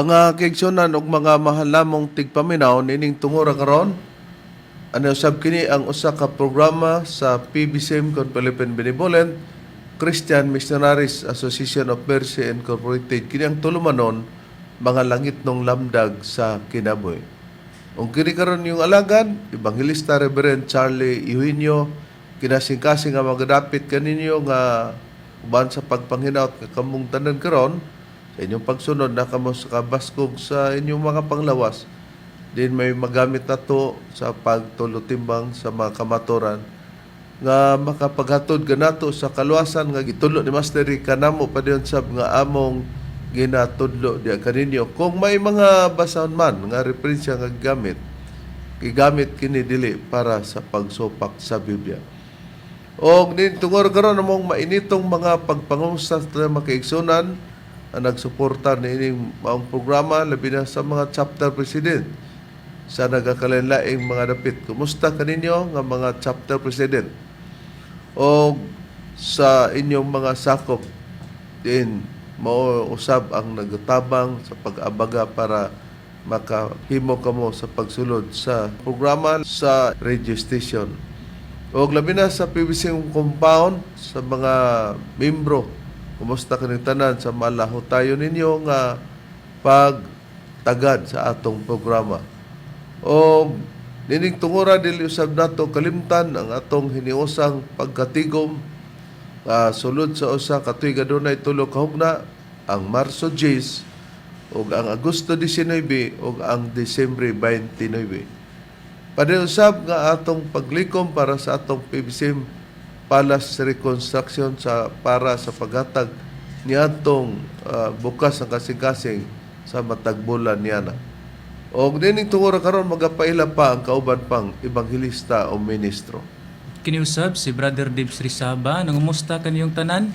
Mga kaigsunan ug mga mahal namong tigpaminaw nining tungora karon, ano sab kini ang usa ka programa sa PBCM kon Philippine Benevolent Christian Missionaries Association of Mercy Incorporated. Kini ang tulumanon mga langit nung lamdag sa kinabuhi. Ung kini karon yung alagan, Evangelista Reverend Charlie Eugenio, kinasing-kasing nga magadapit kaninyo nga uban sa pagpanghinaut nga kamong tanan karon, sa inyong pagsunod na kamo sa kabaskog sa inyong mga panglawas, din may magamit na to sa pagtulutimbang sa mga kamaturan nga makapaghatod ganato sa kaluwasan nga gitulo ni Master kanamo pa diyon sab nga among ginatudlo diya kaninyo. Kung may mga basahon man nga referensya nga gamit, gigamit kini dili para sa pagsupak sa Biblia. O din tungor karon among mainitong mga pagpangumusta sa makaigsunan ang nagsuporta ni ining maong programa, labi na sa mga chapter president sa nagakalain-laing mga dapit. Kumusta kaninyo nga mga chapter president? O sa inyong mga sakop din mo usab ang nagatabang sa pag-abaga para makahimo kamo sa pagsulod sa programa sa radio station. O labi na sa PBC compound sa mga membro, kumusta kaning tanan sa malaho tayo ninyo nga pagtagad sa atong programa. O nining tungura dili usab nato kalimtan ang atong hiniusang pagkatigom sulod sa usa ka tuig adunay tulo ka hugna, ang Marso 10 ug ang Agosto 19 ug ang Disyembre 29. Paniusab nga atong paglikom para sa atong PBCM Palace Reconstruction para sa paghatag niadtong bukas ang kasing-kasing sa matag bulan niana. Og dining tungora karon magapaila pa ang kauban pang ebanghelista o ministro. Kiniusab si Brother Dibs Rizaba, nangumusta kaniyong tanan,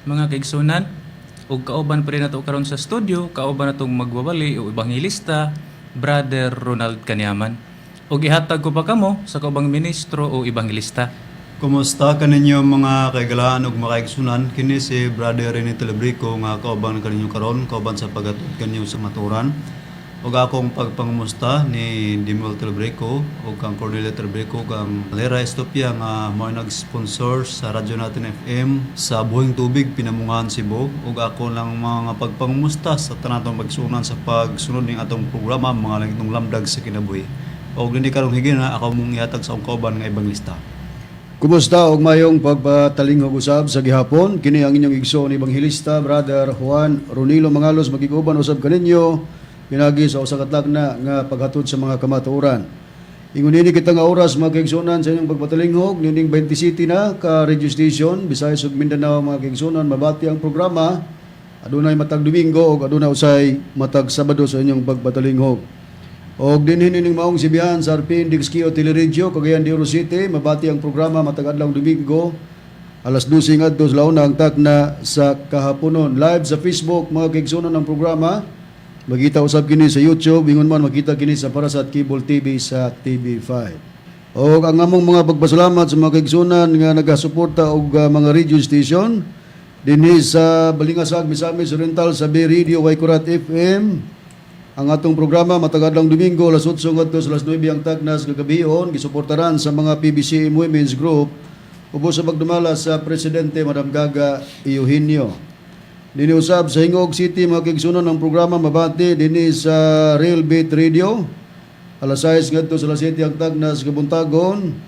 mga kaigsunan, ug kauban pa rin nato karon sa studio, kauban natong magwawali o ebanghelista, Brother Ronald Kanyaman. Ug ihatag ko pa kamo sa kaubang ministro o ebanghelista. Kumusta kaninyo mga kaigalaan ug mga kaigsunan? Kini si Brother Rene Telebrico nga kauban kaninyo karon, kauban sa paghatod kanyo sa maturan. Ug akong pagpangumusta ni Dimol Telebrico ug kang Cornelia Telebrico kang Lera Estopia nga mao nag-sponsor sa radyo natin FM sa Buhing Tubig, Pinamungan, Cebu. Ug ako lang mga pagpangumusta sa tanatong pagsunan sa pagsunod ning atong programa mga langitong lamdag sa kinabuhi. Ug hindi karong higina ako mong ihatag sa akong kauban nga ebanghelista. Kumusta og mayong pagpatalingog usab sa gihapon? Kini ang inyong igsoon ebanghelista Brother Juan Ronilo Mangalos magiguban usab kaninyo pinagi sa usa ka tagna nga paghatod sa mga kamatuoran. Ingon ini kita nga oras mga kaigsunan sa inyong pagpatalingog nining 20 city na ka radio station Visayas ug Mindanao mga kaigsunan, mabati ang programa. Adunay matag Domingo ug adunay usay matag Sabado sa inyong pagpatalingog. Og dinhin ning maong sibihan sa Arpin Dixkio Teleradyo Cagayan de Oro City, mabati ang programa matag adlaw Domingo alas 12 ngadto sa launa ang takna sa kahaponon. Live sa Facebook mga kaigsunan ang programa. Magkita usab kini sa YouTube, ingon man makita kini sa Parasat Cable TV sa TV5. Og ang among mga pagpasalamat sa mga kaigsunan nga nagasuporta og mga radio station dinhi sa Balingasag, Misamis Oriental sa Bay Radio Waikurat FM. Ang atong programa matag adlaw Domingo alas 8 ngadto sa alas 9 ang tagnas kagabion gisuportaran sa mga PBCM Women's Group ubos sa pagdumala sa Presidente Madam Gaga Eugenio. Dini usab sa Hingog City mga kaigsunan ng programa mabati dinhi sa Real Beat Radio alas 6 ngadto sa alas 7 ang tagnas kabuntagon.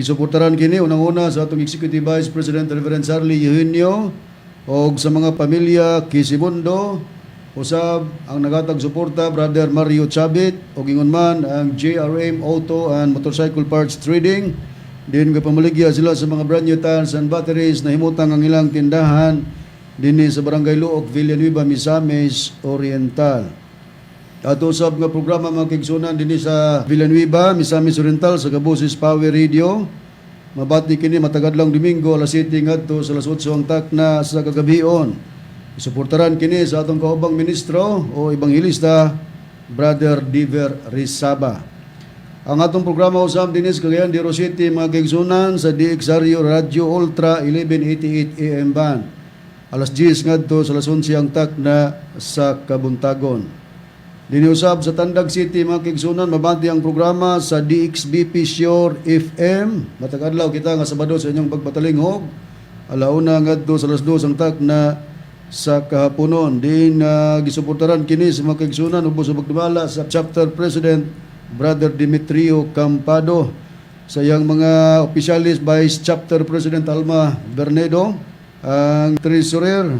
Gisuportaran kini unang-una sa atong Executive Vice President Reverend Charlie Eugenio og sa mga pamilya Kisimundo. Usab ang nagatag suporta Brother Mario Chabit og ingon man ang JRM Auto and Motorcycle Parts Trading. Din kapamaligya sila sa mga brand new tires and batteries na himutang ang ilang tindahan dinhi sa Barangay Luok, Villanueva, Misamis Oriental. Ato usab nga programa mga kaigsunan dinhi sa Villanueva, Misamis Oriental sa Kabusis Power Radio. Mabati kini matag adlaw Domingo alas 7 ngadto sa alas 8 ang takna sa kagabion. Suportaran kini sa atong kaubang ministro o ebanghelista Brother Diver Rizaba. Ang atong programa usab dinhi sa Cagayan de Oro City mga kaigsunan sa DXRU Radio Ultra 1188 AM band. Alas 10 ngadto sa alas 11 ang takna sa Kabuntagon. Diniusab sa Tandag City, mga kaigsunan, mabanti ang programa sa DXBP Shore FM. Matag adlaw kita nga Sabado sa inyong pagpatalinghog. Alauna ngadto sa alas 2 ang tak na sa kahaponon. Din gisuportaran kini sa mga kaigsunan ubos sa pagdumala sa Chapter President Brother Demetrio Campado. Sa iyang mga opisyalis, Vice Chapter President Alma Bernedo, ang Treasurer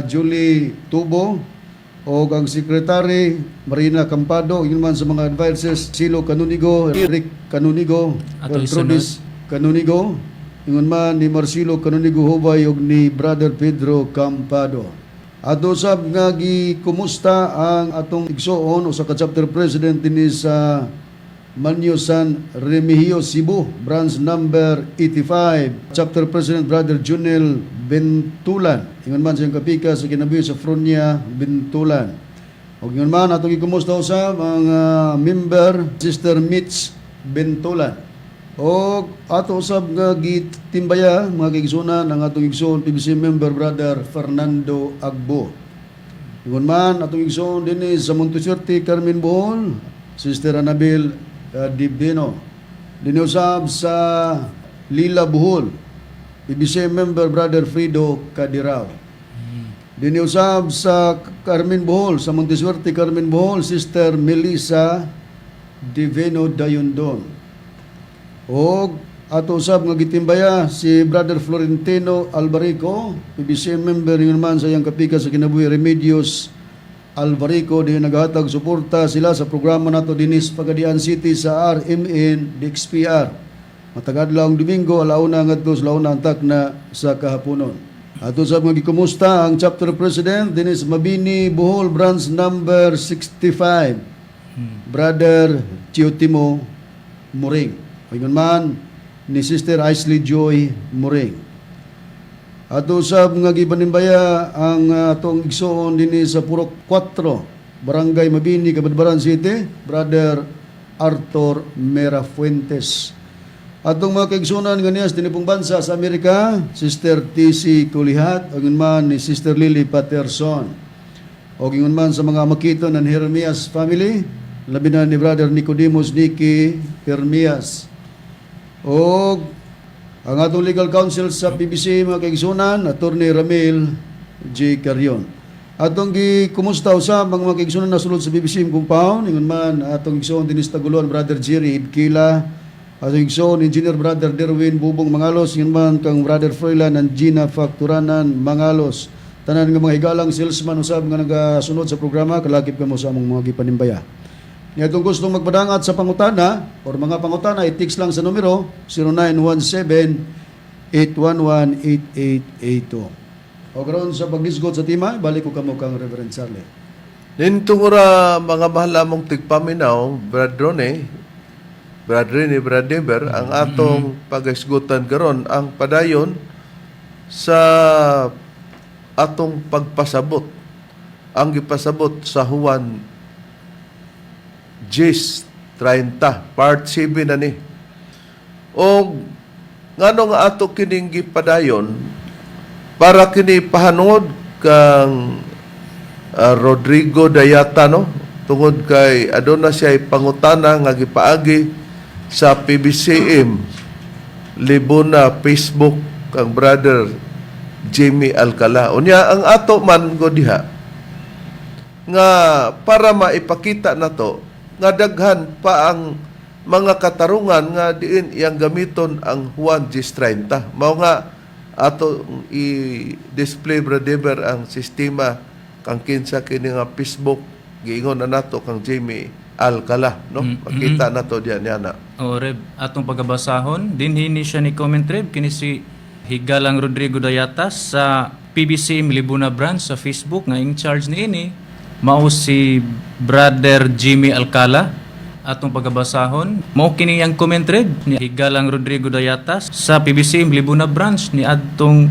Julie Tubo, o ang Secretary Marina Campado, yun man sa mga advisors, Silo Canunigo, Eric Canunigo, Ato Gertrudis Canunigo, yun man ni Marcelo Canunigo Hubay ug ni Brother Pedro Campado. Ato sab nga kumusta ang atong igsoon o sa ka-chapter president dinhi sa Manyo San Remigio, Cebu, branch number 85. Chapter President Brother Junel Bentulan. Ingon man sa iyong kapika sa kinabuhi sa Fronia Bentulan. O ingon man, atong ikumusta sa mga member, Sister Mitch Bentulan. O ato usab nga gitimbaya, mga kaigsunan, ang atong igsoon PBC member Brother Fernando Agbo. Ingon man, atong igsoon din sa Monteserte, Carmen Bohol, Sister Anabel Divino. Diniusab sa Lila Buhol, PBC member Brother Frido Cadirao. Diniusab sa Carmen Bohol, sa Monteserte Carmen Bohol, Sister Melissa Divino Dayondon. O ato usab nga gitimbaya si Brother Florentino Albarico, PBC member yun man sa iyang kapika sa kinabuhi Remedios Alvarico, di naghatag suporta sila sa programa nato dinis Pagadian City sa RMN DXPR. Matagadlaw ang Domingo, alauna ngadto sa launa antak na sa kahaponon. Ato sa mga gikumusta ang chapter president dinis Mabini Bohol branch number 65. Brother Chiotimo Muring. Ayun man ni Sister Aisley Joy Muring. Ato sab nga gibanimbaya ang atong igsoon dinhi sa Purok 4, Barangay Mabini, Cabadbaran City, Brother Arthur Mera Fuentes. Atong mga kaigsunan nga niyas dinhi pong bansa sa Amerika, Sister TC Kulihat, ug man ni Sister Lily Patterson. Og ingon man sa mga makiton ng Hermias family, labi na ni Brother Nicodemus Nicky Hermias. Og ang atong legal counsel sa PBC, mga kaigsunan, Attorney Ramil J. Carion. Atong kumusta usab mga kaigsunan na sulod sa PBC compound, ingon man atong igsoon dinis Taguluan Brother Jerry Ibkila, atong igsoon Engineer Brother Derwin Bubong Mangalos, ingon man kang Brother Froilan and Gina Facturanan Mangalos. Tanan nga mga higalang salesman usab nga nagasunod sa programa, kalakip kamo sa among mga gipanimbaya. Niya itong gustong magpadangat sa pangutana or mga pangutana, i-text lang sa numero 0917-811-8882. O karon sa paglisgot sa tima, balik ko kamo kang Reverend Charlie. Nintungura mga bahala mong tigpaminaw, Brad Rone, Brad Rene, Brad Deber, ang atong pag-isgutan karon ang padayon sa atong pagpasabot. Ang gipasabot sa Juan Gis 30, part 7 na ni. O ngano nga ato kining gipadayon para kini pahanod kang Rodrigo Dayata, no? Tungod kay aduna siya pangutana nga gipaagi sa PBCM Libuna Facebook kang Brother Jamie Alcala. Unya ang ato man go diha nga para maipakita nato nga daghan pa ang mga katarungan nga diin iyang gamiton ang Juan Gis 30. Mao nga ato i-display Bradeber ang sistema kang kinsa kini nga Facebook giingon na nato kang Jamie Alcala, no? Makita nato diyan yana. O Reb, atong pagabasahon, dinhi ni siya ni comment Reb, kini si Higalang Rodrigo Dayata sa PBC Libuna branch sa Facebook nga in charge ni ini. Mao si Brother Jimmy Alcala. Atong pagabasahon, mao kini ang comment Reb ni Higalang Rodrigo Dayata sa PBC Libuna branch ni adtong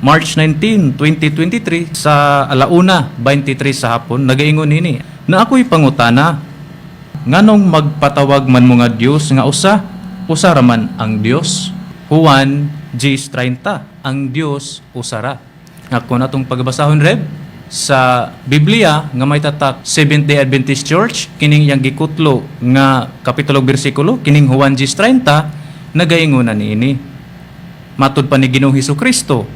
March 19, 2023 sa alauna 23 sa hapon. Nagaingon nini na ako'y pangutana, nganong magpatawag man mo nga Dios nga usa raman ang Dios. Juan Gis 30, ang Dios usara. Nga kung atong pagbasahon Reb, sa Biblia nga may tatak Seventh-day Adventist Church kining yang gikutlo nga kapitulo bersikulo kining Juan 10:30 nagaingunan niini. Matud pa ni Ginoong Hesukristo,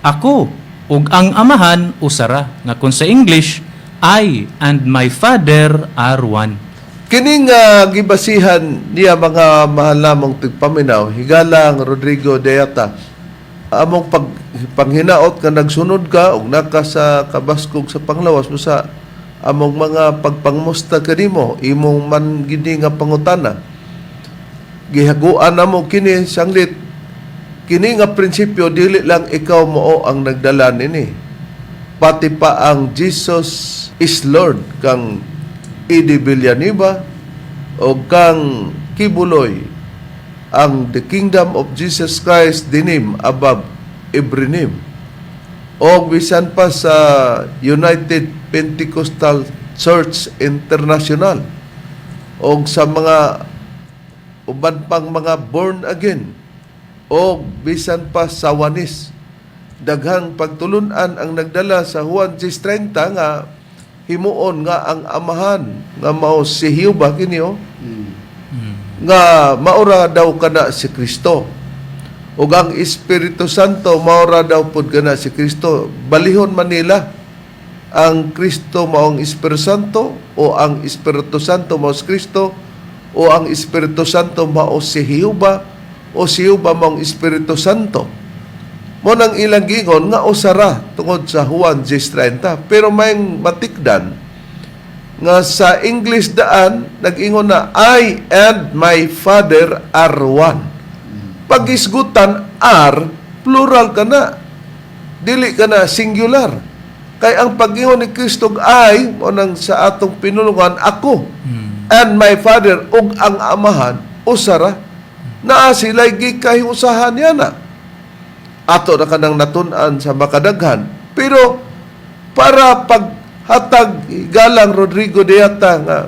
ako ug ang amahan usara, nga kung sa English, I and my Father are one. Kining gibasihan niya mga mahal namong tigpaminaw, higalang Rodrigo Deata, among panghinaot nga nagsunod ka ug naka sa kabaskog sa panglawas mo sa among mga pagpangmusta kanimo, imong man gini nga pangutana. Gihaguan namo kini sanglit. Kini nga prinsipyo dili lang ikaw mo ang nagdala nini. Pati pa ang Jesus is Lord kang Idi Villanueva o kang Kibuloy, ang the kingdom of Jesus Christ dinim above every name. O bisan pa sa United Pentecostal Church International o sa mga uban pang mga born again o bisan pa sa wanis. Daghang pagtulunan ang nagdala sa Juan 10:30 nga himuon nga ang amahan nga mao si Jehovah kini nga maura daw kana si Kristo. Ug ang Espiritu Santo maura daw pud kana si Kristo. Balihon man nila ang Kristo mao ang Espiritu Santo o ang Espiritu Santo mao si Kristo o ang Espiritu Santo mao si Jehovah o si Jehovah mao ang Espiritu Santo. Mo nang ilang gingon nga usara tungod sa Juan 10:30, pero may matikdan nga sa English daan nag-ingon na I and my Father are one. Pag-isgutan are plural kana, dili kana singular. Kay ang pag-ingon ni Kristo I mo nang sa atong pinulungan ako and my Father ug ang amahan usara, naa sila'y gikahiusahan niya na. Ato na kanang natun-an sa makadaghan. Pero para paghatag galang Rodrigo Deata nga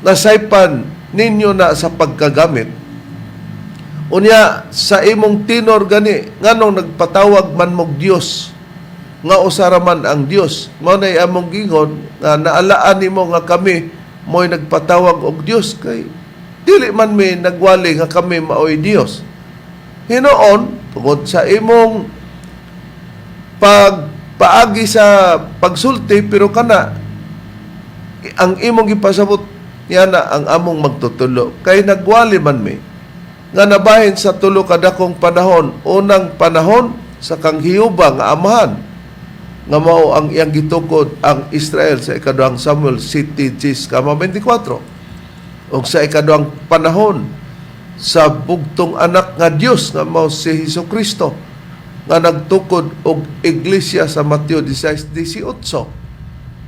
nasaypan ninyo na sa pagkagamit, unya sa imong tinor gani nganong nagpatawag man mog Dios nga usara man ang Dios, mao nay among gingon nga naalaan nimo nga kami mo'y nagpatawag og Dios kay dili man mi nagwali nga kami maoy Dios. Hinoon tungod sa imong pagpaagi sa pagsulti, pero kana ang imong gipasabot niya na ang among magtutulo kay nagwali man mi nga nabahin sa tulo kadakong panahon. Unang panahon sa kang Jehovah nga amahan nga mao ang iyang gitukod ang Israel sa ikaduhang Samuel City 10:24. Og sa ikaduhang panahon sa bugtong anak nga Dios nga mao si Hesukristo nga nagtukod og iglesia sa Mateo 16:18.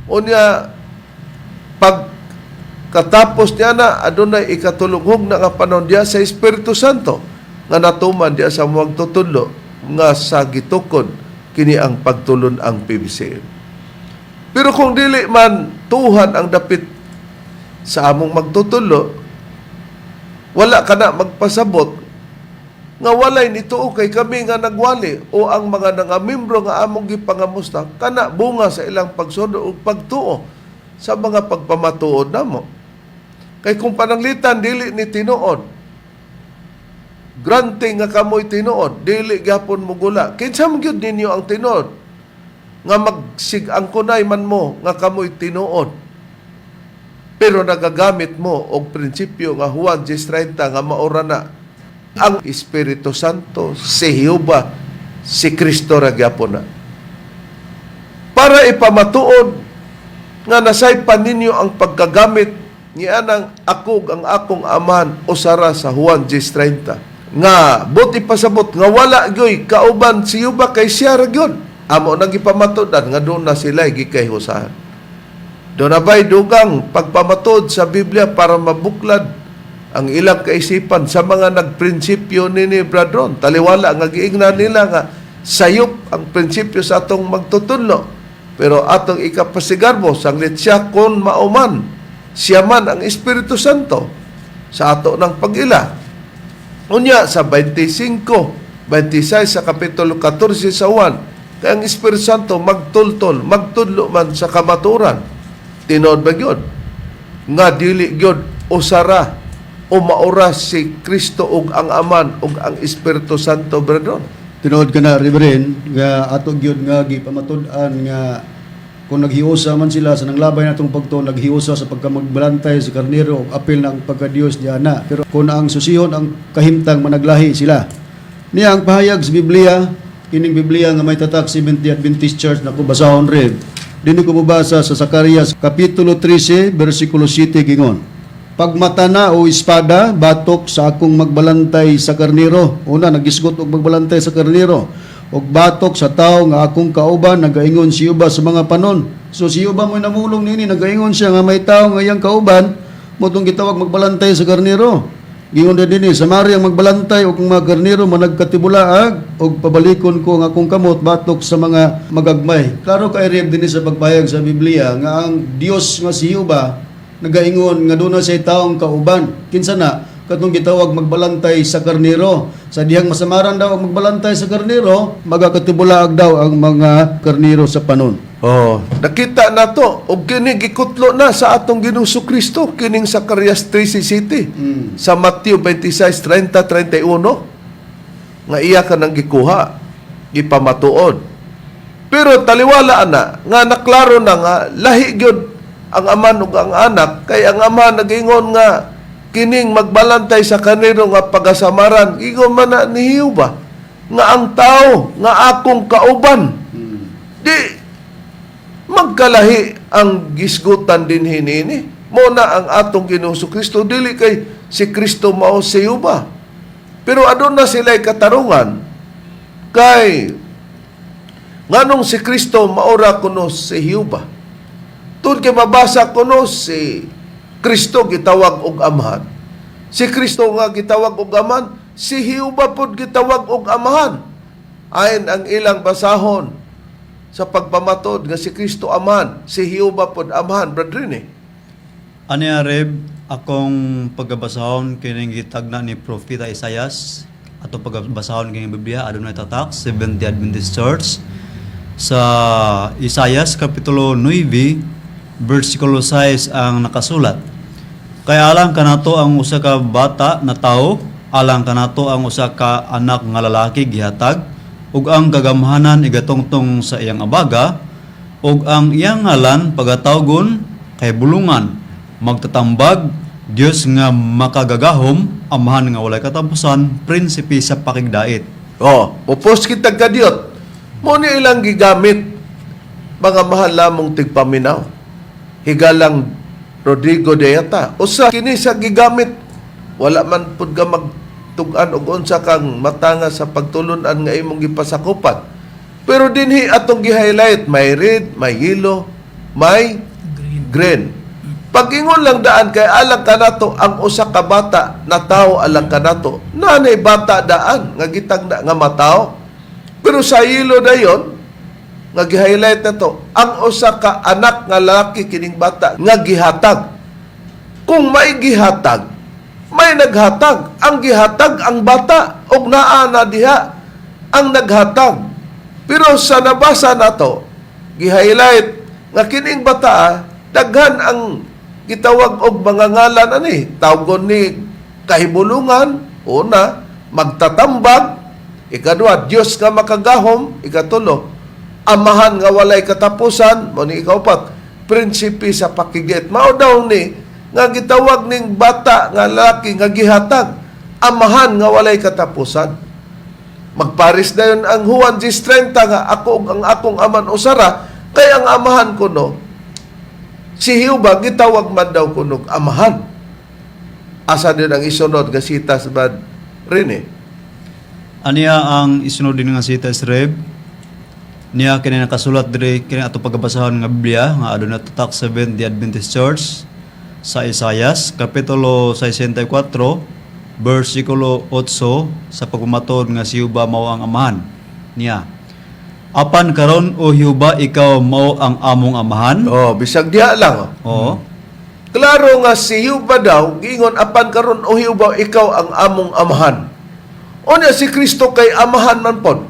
Unya pag katapos niya na adunay ikatulunghog na nga panahon diya sa Espiritu Santo nga natuman diya sa muang tutulo nga sa gitukod kini ang pagtulon ang PBCM. Pero kung dili man tuhan ang dapit sa among magtutulo, wala ka na magpasabot nga walay nituo kay kami nga nagwali o ang mga nangamembro nga among gipangamusta kana bunga sa ilang pagsundo o pagtuo sa mga pagpamatuod namo. Kay kung pananglitan dili ni tinuod, granting nga kamoy tinuod, dili gyapon mo gula. Kinsa man gyud ninyo ang tinuod nga magsig-angkunay man mo nga kamoy tinuod. Pero nagagamit mo og prinsipyo nga Juan 10:30 nga maura na ang Espiritu Santo, si Jehovah, si Kristo ra gyapon na. Para ipamatuod nga nasaypan ninyo ang pagkagamit niya ng ako ang akong amahan usara sa Juan 10:30. Nga buti pasabot nga wala gyoy kauban si Jehovah kay siya ra gyud. Amo nang ipamatudan nga doon na sila gikayhusahan. Doon na ba'y dugang pagpamatod sa Biblia para mabuklad ang ilang kaisipan sa mga nagprinsipyo ni Bradron. Taliwala nga giingnan nila nga sayop ang prinsipyo sa atong magtutulo. Pero atong ikapasigarbo, sanglit siya kung mauman, siya man ang Espiritu Santo sa ato ng pag-ila. Unya sa 25, 26 sa Kapitulo 14 sa Juan, Kaya ang Espiritu Santo magtultol, magtudlo man sa kamaturan. Tinod ba yun? Nga dili yun usara o maura si Kristo ug ang Aman ug ang Espiritu Santo, brethren. Tinuod ka na, Reverend, nga ato gyud nga gipamatud-an nga kung naghiusa man sila sa nanglabay natong pagtuo, naghiusa sa pagkamagbalantay sa karnero ug apil ng pagka-Dios di ana. Pero kung ang susihon ang kahimtang managlahi sila. Niya ang pahayag sa Biblia, kining Biblia nga may tatak 70 Adventist Church na ko basahon rin. Dini ko mabasa sa Zacarias kapitulo 13 bersikulo 7 gingon. Pagmata na o espada, batok sa akong magbalantay sa karnero. Una, nagisgot og magbalantay sa karnero. Og batok sa tao nga akong kauban, nagaingon si Uba sa mga panon. So si Uba mo'y namulong nini, nagaingon siya nga may tao nga iyang kauban, mo itong gitawag magbalantay sa karnero. Gingon na din sa mari ang magbalantay o kung mga karnero managkatibulaag og pabalikon ko ang akong kamot batok sa mga magagmay. Klaro kay Reb din sa pagpahayag sa Biblia nga ang Dios nga si Uba nagaingon nga doon na siya taong kauban. Kinsa na, katong gitawag magbalantay sa karnero. Sa dihang masamaran daw ang magbalantay sa karnero, magakatibulaag daw ang mga karnero sa panon. Oh, nakita na to ug kini gikutlo na sa atong Ginoong Kristo kining Zacarias 3:7 sa Mateo 26:30-31 nga iya ka nang gikuha, gipamatuod. Pero taliwala na nga naklaro na nga lahi gyud ang ama ug ang anak, kay ang ama nagingon nga kining magbalantay sa kaniro nga pagasamaran, ingon man na ni Jehova nga ang tao nga akong kauban. Di magkalahi ang gisgutan din hinini. Mo na ang atong Ginoong Kristo, dili kay si Kristo mao si Jehova. Pero adun na sila'y katarungan kay nganong si Kristo maura kuno si Jehova. Tun kay mabasa kuno si Kristo gitawag og amahan. Si Kristo nga gitawag og amahan, si Jehova pod gitawag og amahan. Ayon ang ilang basahon sa pagpamatod nga si Kristo amahan, si Jehova pod amahan, brethren. Ani Reb, akong pagbasahon kining gitagna ni Propeta Isaias ato pagbasahon kining Biblia adunay tatak 70 Adventist Church sa Isaias kapitulo 9 versikulo 6 ang nakasulat. Kaya alang kanato ang usa ka bata na tao, alang kanato ang usa ka anak nga lalaki gihatag, ug ang kagamhanan igatungtong sa iyang abaga, ug ang iyang ngalan pagatawgon kay bulungan, magtatambag, Dios nga makagagahom, amahan nga walay katapusan, prinsipe sa pakigdait. Oh, upos kita kadiot. Mo ni ilang gigamit mga mahal lamong tigpaminaw. Higalang Rodrigo Deata. Usa kini sa gigamit, wala man pud ka magtug-an og unsa kang matanga sa pagtulunan nga imong gipasakupan. Pero dinhi atong gi-highlight, may red, may yellow, may green. Pag-ingon lang daan kay alang kanato ang usa ka bata na tao alang kanato. Nanay bata daan nga gitagna nga matao. Pero sa yellow dayon nga gi-highlight na to, ang usa ka anak nga lalaki kining bata nga gihatag. Kung may gihatag, may naghatag. Ang gihatag ang bata og naa na diha ang naghatag. Pero sa nabasa na to, gi-highlight nga kining bata daghan ang gitawag og mga ngalan ani. Tawgon ni kahibulungan, una, magtatambag, ikadua, Dios nga makagahom, ikatulo, amahan nga walay katapusan, mo ni ikaupat, prinsipe sa pakigit. Mao daw ni nga gitawag ning bata nga lalaki nga gihatag, amahan nga walay katapusan. Magparis dayon ang Juan 10:30 nga ako ug ang akong aman usara, kay ang amahan kuno si Jehova gitawag man daw kuno amahan. Asa din ang isunod nga sitas bad rin Aniya ang isunod din nga sitas Reb, niya kini nakasulat diri kini ato pagbasahon nga Biblia nga aduna tatak 7 the Adventist Church sa Isaias kapitulo 64 bersikulo 8 sa pagpamatod nga si Jehova mao ang amahan niya. Apan karon o Jehova ikaw mao ang among amahan. Oh, bisag diha lang. Oo. Klaro nga si Jehova daw giingon apan karon o Jehova ikaw ang among amahan. Unya si Kristo kay amahan man pod.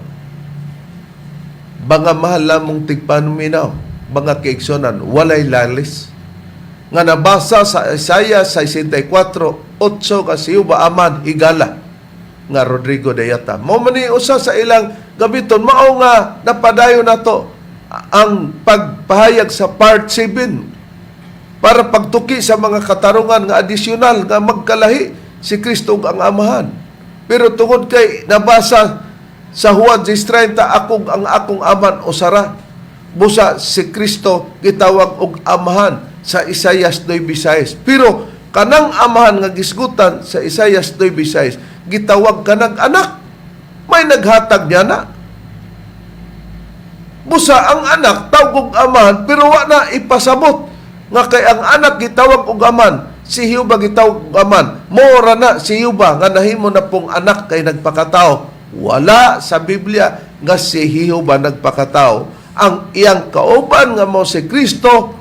mga mahal lamong tigpaminaw, mga kaigsonan, walay lalis. Nga nabasa sa Isaiah 64:8 kasi ba aman higala nga Rodrigo Dayata. Mo man ni usa sa ilang gabiton mao nga napadayon nato ang pagpahayag sa part 7 para pagtuki sa mga katarungan nga adisyonal nga magkalahi si Kristo ug ang Amahan. Pero tungod kay nabasa sa Juan 6:30 ang akong aman usara, busa si Kristo gitawag og Amahan sa Isaias 9:6. Pero kanang Amahan nga gisgutan sa Isaias 9:6 gitawag kanang anak. May naghatag niya na. Busa ang anak tawag og Amahan pero wa na ipasabot nga kay ang anak gitawag og Aman, si Hiuba gitawag og Aman. Mora na si Hiuba nga nahimo na pong anak kay nagpakatao. Wala sa Biblia nga si Hiuba nagpakatao. Ang iyang kauban nga mao si Kristo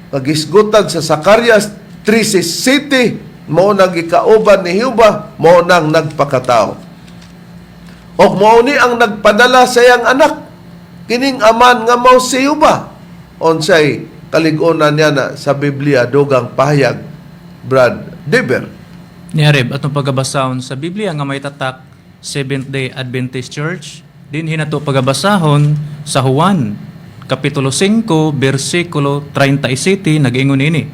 nagisgutan sa Zacarias 3:7 mao nang gikauban ni Hiuba, mao nang nagpakatao. O mao ni ang nagpadala sa iyang anak, kining Aman nga mao si Hiuba. Unsay kalig-unan niya na sa Biblia dugang pahayag, Brad Deber? Ni Areb, atong pagabasahon sa Biblia nga may tatak Seventh-day Adventist Church, din hinato pagabasahon sa Juan Kapitulo 5, versikulo 37, nag-ingon ini,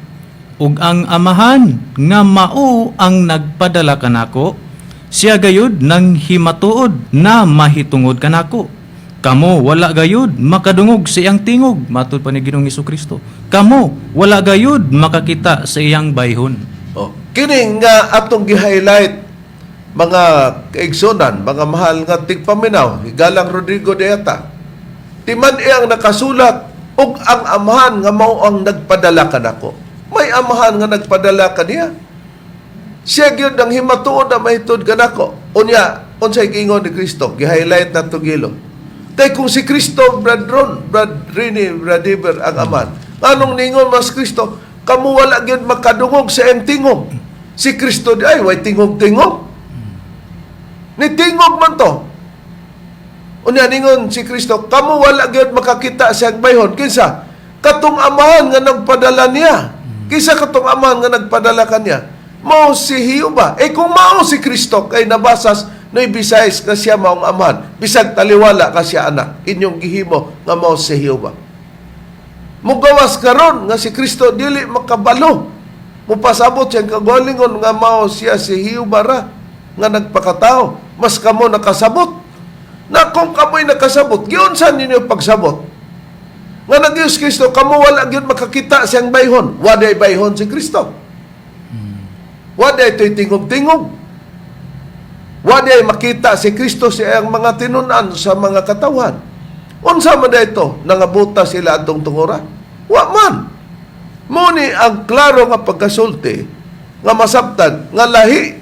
ug ang Amahan nga mao ang nagpadala kanako, siya gayud nang himatuod na mahitungod kanako. Kamo wala gayud makadungog sa iyang tingog, matud pa ni Ginoong Hesukristo. Kamo wala gayud makakita sa iyang bayhon. Oh, kini nga atong gi-highlight mga kaigsonan, mga mahal nga tigpaminaw, higalang Rodrigo Dayata. Timan iyang nakasulat ug ang Amahan nga mao ang nagpadala kanako. May Amahan nga nagpadala kaniya. Siya gyud ang himatuod na mahitud kanako. Unya, unsay giingon ni Kristo? Gi-highlight na tugilo. Kay kung si Kristo, Brad Ron, Brad Rini, Brad Deber, ang Aman, anong ningon mas Kristo? Kamu wala gyud makadungog sa iyang tingog. Si Kristo di ay way tingog-tingog. Ni tingog man to. Unya ningon si Kristo, kamu wala gyud makakita sa iyang bayhon. Kinsa? Katong Amahan nga nagpadala niya. Kinsa katong Amahan nga nagpadala kaniya? Mao si Hiuba. Kung mao si Kristo kay nabasas noy Bisayas ka siya maong Amahan, bisag taliwala ka siya anak, inyong gihimo nga mao si Hiuba. Mugawas karon nga si Kristo dili makabalo. Mupasabot siyang kagalingon nga mao siya si Hiuba ra nga nagpakatao. Mas kamo nakasabot. Na kung kamo'y nakasabot, giunsan ninyo pagsabot? Nga nag-Diyos Kristo, kamo wala gyud makakita siyang bayhon. Waday bayhon si Kristo. Waday ito'y tingog-tingog. Waday makita si Kristo sa iyang mga tinunan sa mga katawan. Unsa man dayto nangabuta sila atong tungora? Wa man. Muni ang klaro nga pagkasulti nga masabtan nga lahi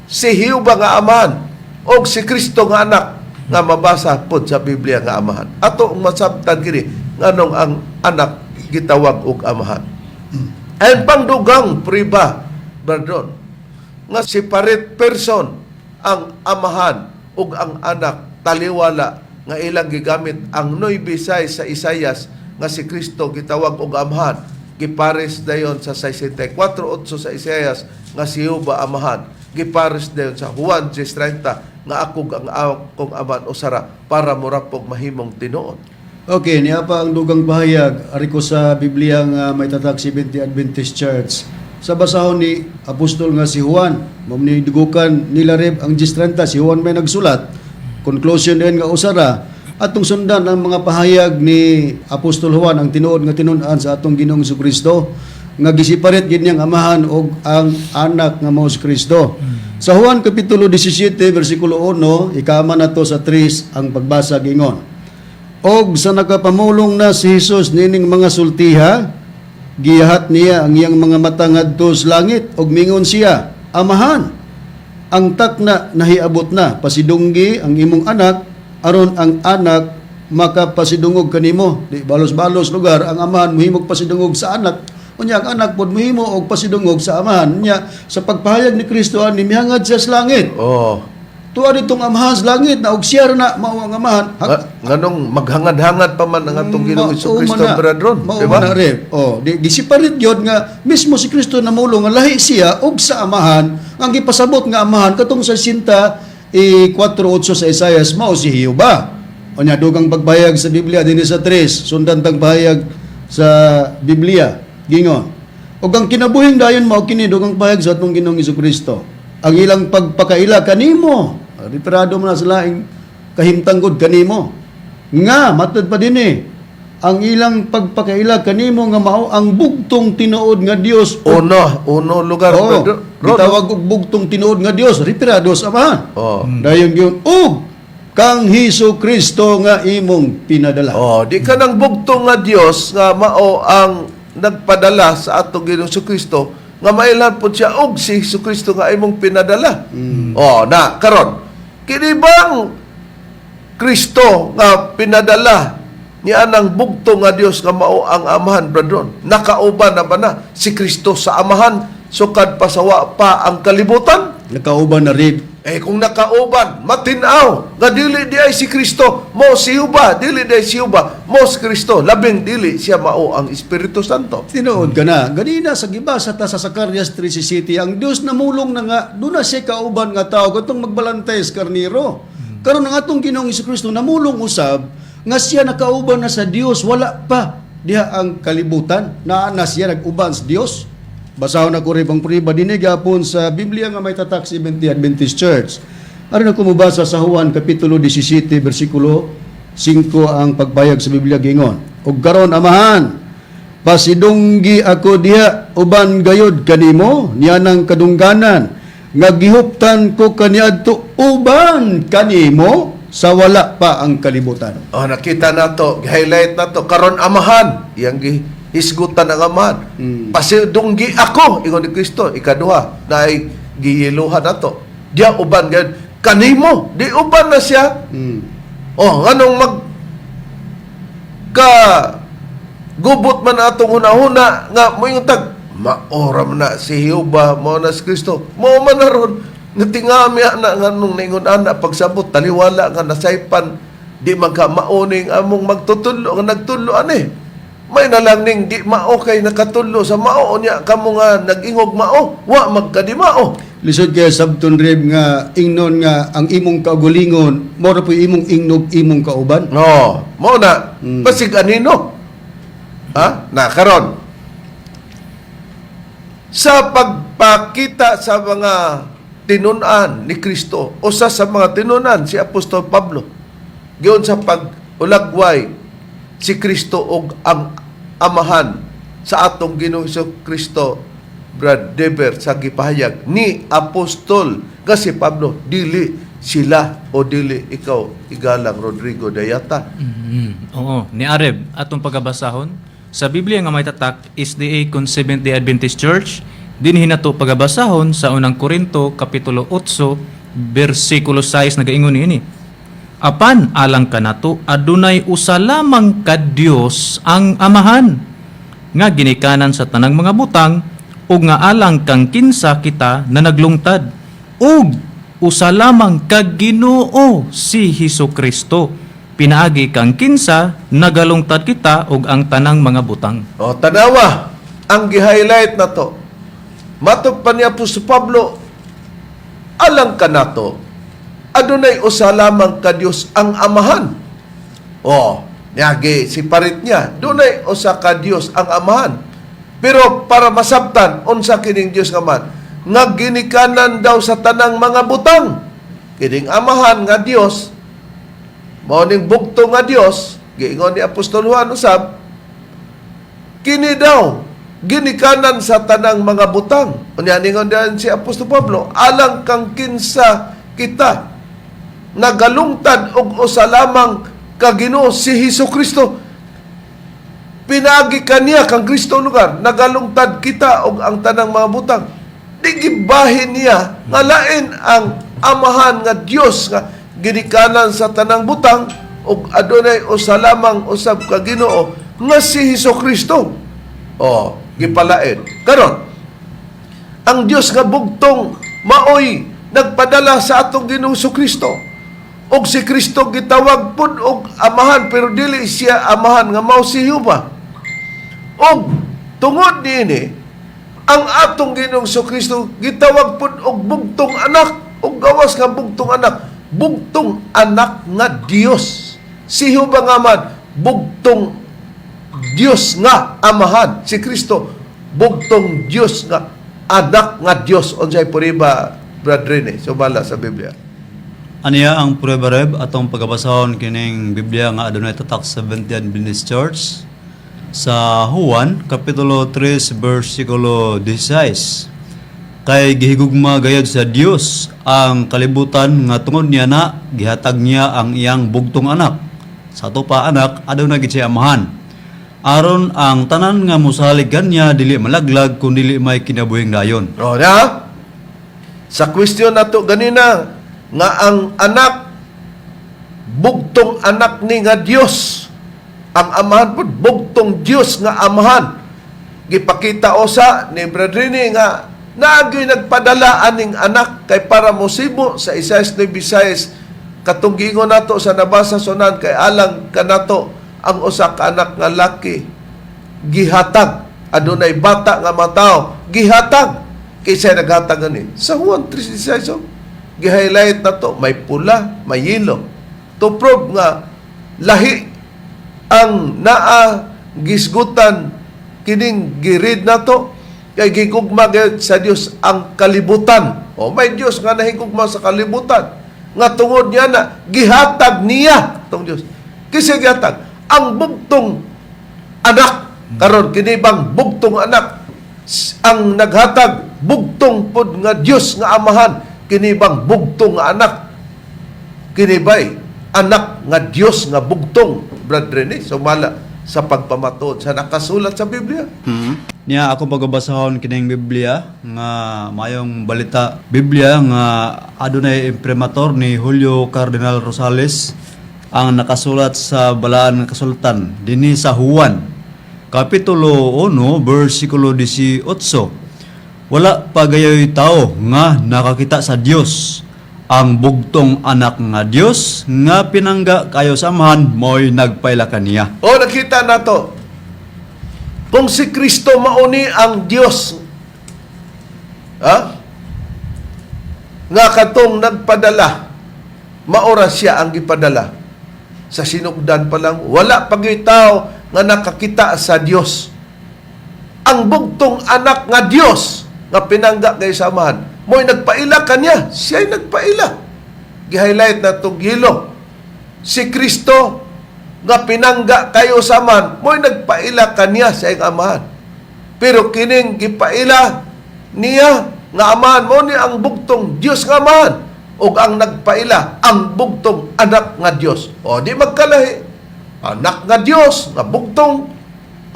si Hiuba nga Amahan o si Kristo nga anak nga mabasa pod sa Biblia nga Amahan. Ato ang masabtan kini nganong ang anak gitawag og Amahan. Ang pangdugang priba, Bardon, nga separate person ang Amahan ug ang anak taliwala nga ilang gigamit ang Noy Bisay sa Isayas nga si Kristo gitawag og Amahan. Gipares dayon sa 64:8 sa Isayas nga si Hiuba Amahan. Gipares dayon sa Juan 6:30 nga akong Aman usara para murapog mahimong tinuod. Okay, niya pa ang dugang pahayag ari ko sa Biblia nga may tatak Seventh-day Adventist Church. Sa basahon ni apostol nga si Juan, mamnidugukan nila reb ang 10:30 si Juan may nagsulat. Conclusion din nga usara atong sundan ang mga pahayag ni apostol Juan ang tinuod nga tinun-an sa atong Ginoong Jesucristo nga gisiparet gid niyang Amahan og ang anak nga mao si Kristo. Sa Juan Kapitulo 17, versikulo 1, ikama na to sa 3 ang pagbasa gingon. Og sa nakapamulong na si Jesus nining mga sultiha, giyahat niya ang iyang mga mata ngadto sa langit, og mingon siya, Amahan, ang takna nahiabot na, pasidunggi ang imong anak, aron ang anak makapasidungog kanimo. Di balos-balos lugar, ang Amahan muhimog pasidungog sa anak, unya ang anak pod muhimo og pasidungog sa Amahan. Nya sa pagpahayag ni Kristo ani mihangad siya sa langit. Oh, tuwa ditong amahan sa langit na og siya na mao ang amahan. Nganong maghangad-hangad pa man ang atong Ginoong Kristo brethren, di ba? Mao rin. Oh, di siparit gyud nga mismo si Kristo namulong nga lahi siya og sa amahan ang gipasabot nga amahan katong sa sinta 4:8 sa Isaias mao si Jehova. Unya dugang pagbayag sa Biblia dinhi sa 3, sundan tag bahayag sa Biblia gingon. Ug ang kinabuhing dayon mao kini dugang pahayag sa atong Ginoong Kristo. Ang ilang pagpakaila kanimo, referado mo na sa laing kahimtanggod kanimo. Nga matud pa dinhi ang ilang pagpakaila kanimo nga mao ang bugtong tinuod nga Dios. Uno lugar, brother. Gitawag og bugtong tinuod nga Dios, referado sa amahan. Oh. Dayon gyud ug kang Hesus Kristo nga imong pinadala. Oh, di ka nang bugtong nga Dios nga mao ang nagpadala sa atong Ginoong Kristo nga mailan po siya og si Hesus Kristo nga imong pinadala. Oh, na karon kini bang Kristo nga pinadala niya nang bugtong nga Dios nga mao ang amahan, brethren? Nakauban na ba na si Kristo sa amahan sukad pasawa pa ang kalibutan? Nakauban na rib. Kung nakauban, matinaw, nga dili di ay si Kristo, mo si Jehova, dili di ay si Jehova, mo si Kristo, labing dili siya mao ang Espiritu Santo. Tinuod ka na. Ganina sa gibasa ta sa Zacarias 3:7, ang Dios namulong na nga, doon na siya kauban nga tao, katong magbalantay sa karniro. Karon ang atong Ginoong Kristo namulong usab, nga siya nakauban na sa Dios, wala pa diha ang kalibutan, na siya nag-uban sa Dios. Basahon ako rin bang priba, dinigapon sa Biblia nga may tatak si Adventist Church. Aron ako mabasa sa Juan Kapitulo 17, versikulo 5 ang pagbayag sa Biblia gingon. Ug karon amahan, pasidunggi ako diha uban gayod kanimo niyanang kadungganan nga gihuptan ko kaniadto uban kanimo sa wala pa ang kalibutan. Oh, nakita nato, highlight nato karon amahan, iyang hisgutan ang amahan. Pasidunggi ako, ingon ni Kristo, ikaduha, na ay giyiluhan nato. Diya uban gayud kanimo, di uban na siya. Oh, anong gubot man atong hunahuna nga mo'y tag maoram na si Jehova mo na si Kristo. Mo man na ron natingami na nganong ningon ana pagsabot taliwala nga nasaypan di magkamauning among magtutudlo nga nagtudlo ani. May nalang ning di mao kay nakatudlo sa mao niya kamo nga nag-ingog mao wa magkadimao. Lisod kay sabton rib nga ingnon nga ang imong kaugalingon mo ra po imong ingnog imong kauban. No, mao na pasig anino. Ha? Na karon. Sa pagpakita sa mga tinun-an ni Kristo o sa mga tinun-an si Apostol Pablo giyon sa pag-ulagway si Kristo og ang amahan sa atong Ginoong Kristo, Brad Deber, sa gipahayag ni Apostol kasi Pablo, dili sila o dili ikaw igalang Rodrigo Dayata. Oo, ni Areb, atong pagabasahon sa Biblia nga may tatak SDA kon Seventh-day Adventist Church, dinhi nato pagabasahon sa unang Korinto kapitulo 8 bersikulo 6 nagaingon niini. Apan alang kanato adunay usa lamang ka Dios ang amahan nga ginikanan sa tanang mga butang ug nga alang kang kinsa kita na naglungtad ug usa lamang ka Ginoo si Hesukristo pinaagi kang kinsa nagalungtad kita ug ang tanang mga butang. O tanawa ang gi-highlight nato. Matod pa ni Apostol Pablo, alang kanato adunay usa lamang ka Dios ang amahan. Oh, niyagi si parit niya. Dunay usa ka Dios ang amahan. Pero para masabtan unsa kining Dios nga man, nga ginikanan daw sa tanang mga butang. Kining amahan nga Dios, mao ning bugto nga Dios, giingon ni Apostol Juan usab, kini daw ginikanan sa tanang mga butang. Unya ningon din si Apostol Pablo, alang kang kinsa kita nagalungtad og usa lamang ka Ginoo si Hesukristo. Pinagi kaniya kang Kristo lugar, nagalungtad kita og ang tanang mga butang. Di gibahin niya nga lain ang amahan nga Dios nga ginikanan sa tanang butang og adunay usa lamang usab ka Ginoo nga si Hesukristo. Oh, gipalain. Karon ang Dios nga bugtong maoy nagpadala sa atong Ginoong Kristo. Og si Kristo gitawag pud og amahan, pero dili siya amahan nga mao si Jehova. Og tungod niini, ang atong Ginoong Kristo gitawag pud og bugtong anak, og gawas nga bugtong anak, bugtong anak nga Dios. Si Jehova nga man bugtong Dios nga amahan. Si Kristo bugtong Dios nga anak nga Dios. Unsay puriba, brethren, sumala sa Biblia. Aniya ang prueba reb atong pagabasahon kining Biblia nga adunay tatak sa Adventist Business Church sa Juan kapitulo 3 bersikulo 16. Kay gihigugma gayud sa Dios ang kalibutan nga tungod niya na gihatag niya ang iyang bugtong anak. Sa ato pa anak adunay gid siya amahan. Aron ang tanan nga mosalig kaniya dili malaglag kun dili may kinabuhing dayon. O na, sa question nato ganina, nga ang anak, bugtong anak ni nga Dios. Ang amahan po, bugtong Dios nga amahan. Gipakita osa ni Brother Rini nga naagyo'y nagpadala aning anak kay para mosibo sa Isaias na Bisayas katong giingon nato sa nabasa sunan kay alang kanato ang usa ka anak nga laki gihatag adunay bata nga matao gihatag kaysa naghatag ani sa Juan 3:16 gi-highlight na to, may pula, may yelo. To prove nga, lahi ang naa gisgutan kining girid na to, kay gigugma sa Dios ang kalibutan. O may Dios nga nahigugma sa kalibutan. Nga tungod niya na, gihatag niya tong Dios. Kasi gihatag, ang bugtong anak, karon kinibang bugtong anak, ang naghatag, bugtong pod nga Dios nga amahan, kinibang bugtong nga anak, kinibay anak nga Dios nga bugtong, brethren, sumala sa pagpamatuod sa nakasulat sa Biblia. Niya ako pagabasahon kining Biblia nga mayong balita Biblia nga adunay imprimatur ni Julio Cardinal Rosales ang nakasulat sa balaan nga kasultan dinhi sa Juan kapitulo 1 bersikulo 18. Wala pa gayoy tao nga nakakita sa Dios. Ang bugtong anak nga Dios nga pinangga kayo sa amahan mo'y nagpaila kaniya. O nakita na to, kung si Kristo mauni ang Dios, nga katong nagpadala, maura siya ang gipadala. Sa sinugdan pa lang, wala pagyoy tao nga nakakita sa Dios. Ang bugtong anak nga Dios, nga pinangga kay samahan, mo'y nagpaila kanya, siya'y nagpaila. Gi-highlight na itong hilo. Si Kristo, nga pinangga kayo samahan, mo'y nagpaila kanya sa iyang amahan. Pero kining gipaila niya, nga amahan mo ni ang bugtong Diyos nga amahan, o ang nagpaila, ang bugtong anak nga Diyos. O di magkalahi. Anak nga Diyos, nga bugtong,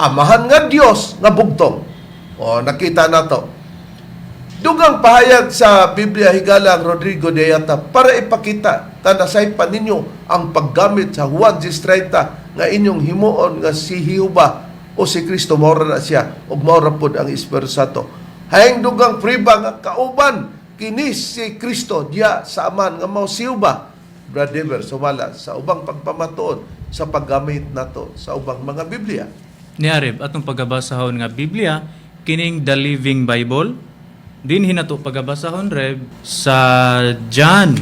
amahan nga Diyos, nga bugtong. O nakita na to. Dugang pahayag sa Biblia Higalang Rodrigo de Ayata para ipakita tanasay pa ninyo ang paggamit sa Juan 10:30 nga inyong himuon nga si Jehova o si Kristo maura na siya o maura pod ang Espiritu Santo. Hayang dugang priba nga kauban kini si Kristo diya sa aman nga mao si Jehova. Brother, sumala sa ubang pagpamatuod sa paggamit nato sa ubang mga Biblia. Niarib, atong pagabasahon nga Biblia, kining The Living Bible, din hinato pagabasahon reb sa John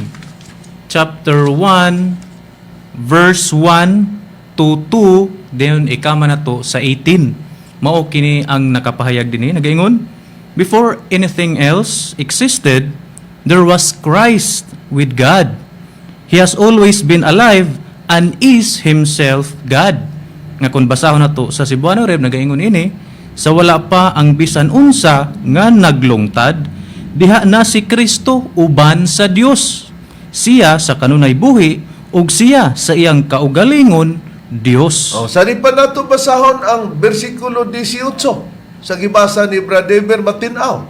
chapter 1 verse 1 to 2 then ikama na to sa 18. Mao kini ang nakapahayag dinhi nagaingon, before anything else existed there was Christ with God. He has always been alive and is himself God. Nga kun basahon na to sa Cebuano reb nagaingon ini, sa wala pa ang bisan unsa nga naglungtad, diha na si Kristo uban sa Dios. Siya sa kanunay buhi ug siya sa iyang kaugalingon Dios. O, sari pa nato basahon ang bersikulo 18 sa gibasa ni Brother Matinaw.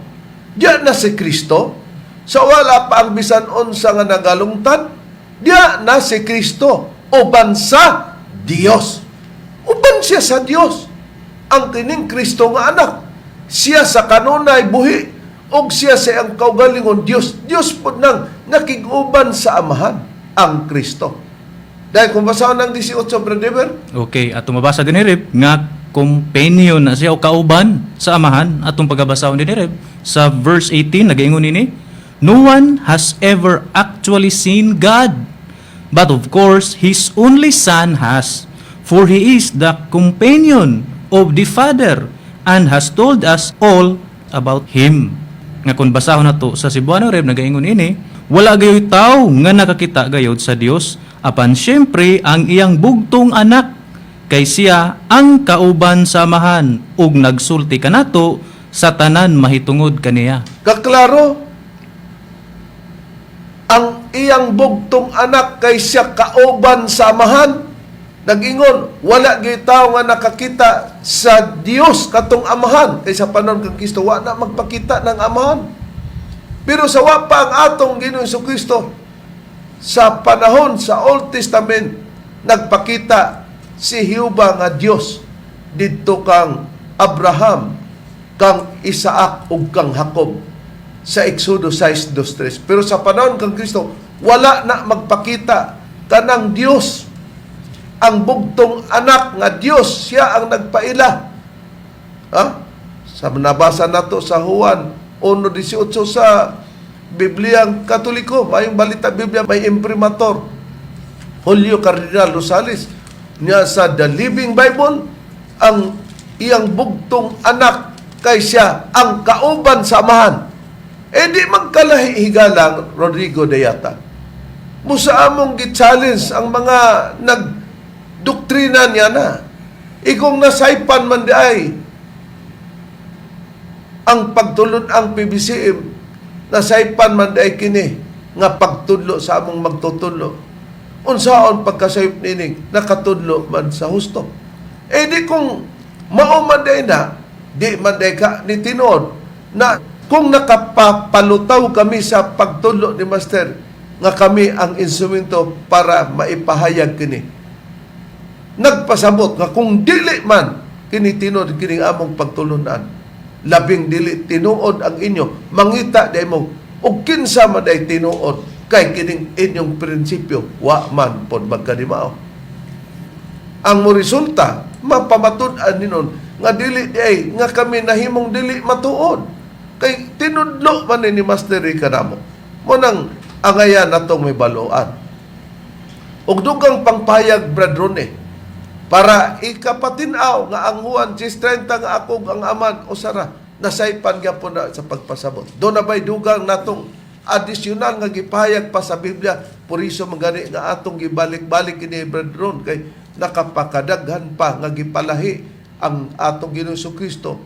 Diya na si Kristo, sa wala pa ang bisan unsa nga nagalungtad, diya na si Kristo uban sa Dios. Uban siya sa Dios. Ang kining Kristo nga anak, siya sa kanunay buhi, og siya sa iyang kaugalingon Dios. Dios po nang nakiguban sa Amahan ang Kristo. Dahil kung basahan ng 18, Brother, Okay, atong mabasa din ni Reb nga companion na siya o kauban sa Amahan. Atong pagabasahon din ni Reb sa verse 18 nagaingon ini, no one has ever actually seen God, but of course his only Son has, for he is the companion of the Father and has told us all about him. Nga kung basahon na to sa Cebuano Reb nagaingon ini, wala gayoy tao nga nakakita gayod sa Dios, apan syempre ang iyang bugtong anak, kay siya ang kauban sa Amahan ug nagsulti kanato sa tanan mahitungod kaniya. kaklaro, ang iyang bugtong anak kay siya kauban sa Amahan. Nag-ingon, wala gyud tawo nga nakakita sa Dios katong Amahan. Kay sa panahon kang Kristo, wa na magpakita ng Amahan. Pero sa wa pa ang atong Ginoong Kristo, sa panahon sa Old Testament, nagpakita si Jehovah nga Dios didto kang Abraham, kang Isaac ug kang Jacob sa Exodo 6:2-3. Pero sa panahon kang Kristo, wala na magpakita kanang Dios, ang bugtong anak nga Dios, siya ang nagpaila. Ha? Sa nabasa nato sa Juan 1:18 sa Bibliang Katoliko, may balita Biblia, may imprimatur, Julio Cardinal Rosales, niya sa The Living Bible, ang iyang bugtong anak kay siya ang kauban sa Amahan. Di magkalahi-higalang Rodrigo Dayata. Musa among gi-challenge ang mga nagdoktrina niya na. Ikong nasaypan man di ay ang pagtulon ang PBCM, nasaypan man day kini nga pagtudlo sa among magtutudlo. Unsaon pagkasayop nining nakatudlo man sa husto. Di kung mao man day na, di man day ka ni tinuod na kung nakapapalutaw kami sa pagtudlo ni Master nga kami ang instrumento para maipahayag kini. Nagpasabot nga kung dili man kini tinuod kining among pagtulunan, labing dili tinuod ang inyo, mangita day mo ug kinsa man day tinuod kay kining inyong prinsipyo, wa man pod magkadimao. Ang mo resulta mapamatud-an ninon nga dili day nga kami nahimong dili matuod kay tinudlo man ni Master kanamo. Mo nang angayan natong may baluan. Ug dugang pangpayag bradron para ikapatinaw nga ang Juan 6:30 nga akog ang aman o sara, nasaypan gyapon na sa pagpasabot. Doon na ba'y dugang natong adisyonal nga gipahayag pa sa Biblia, puriso magani nga atong gibalik-balik ini brethren, kay nakapakadaghan pa nga gipalahi ang atong Ginoong Kristo,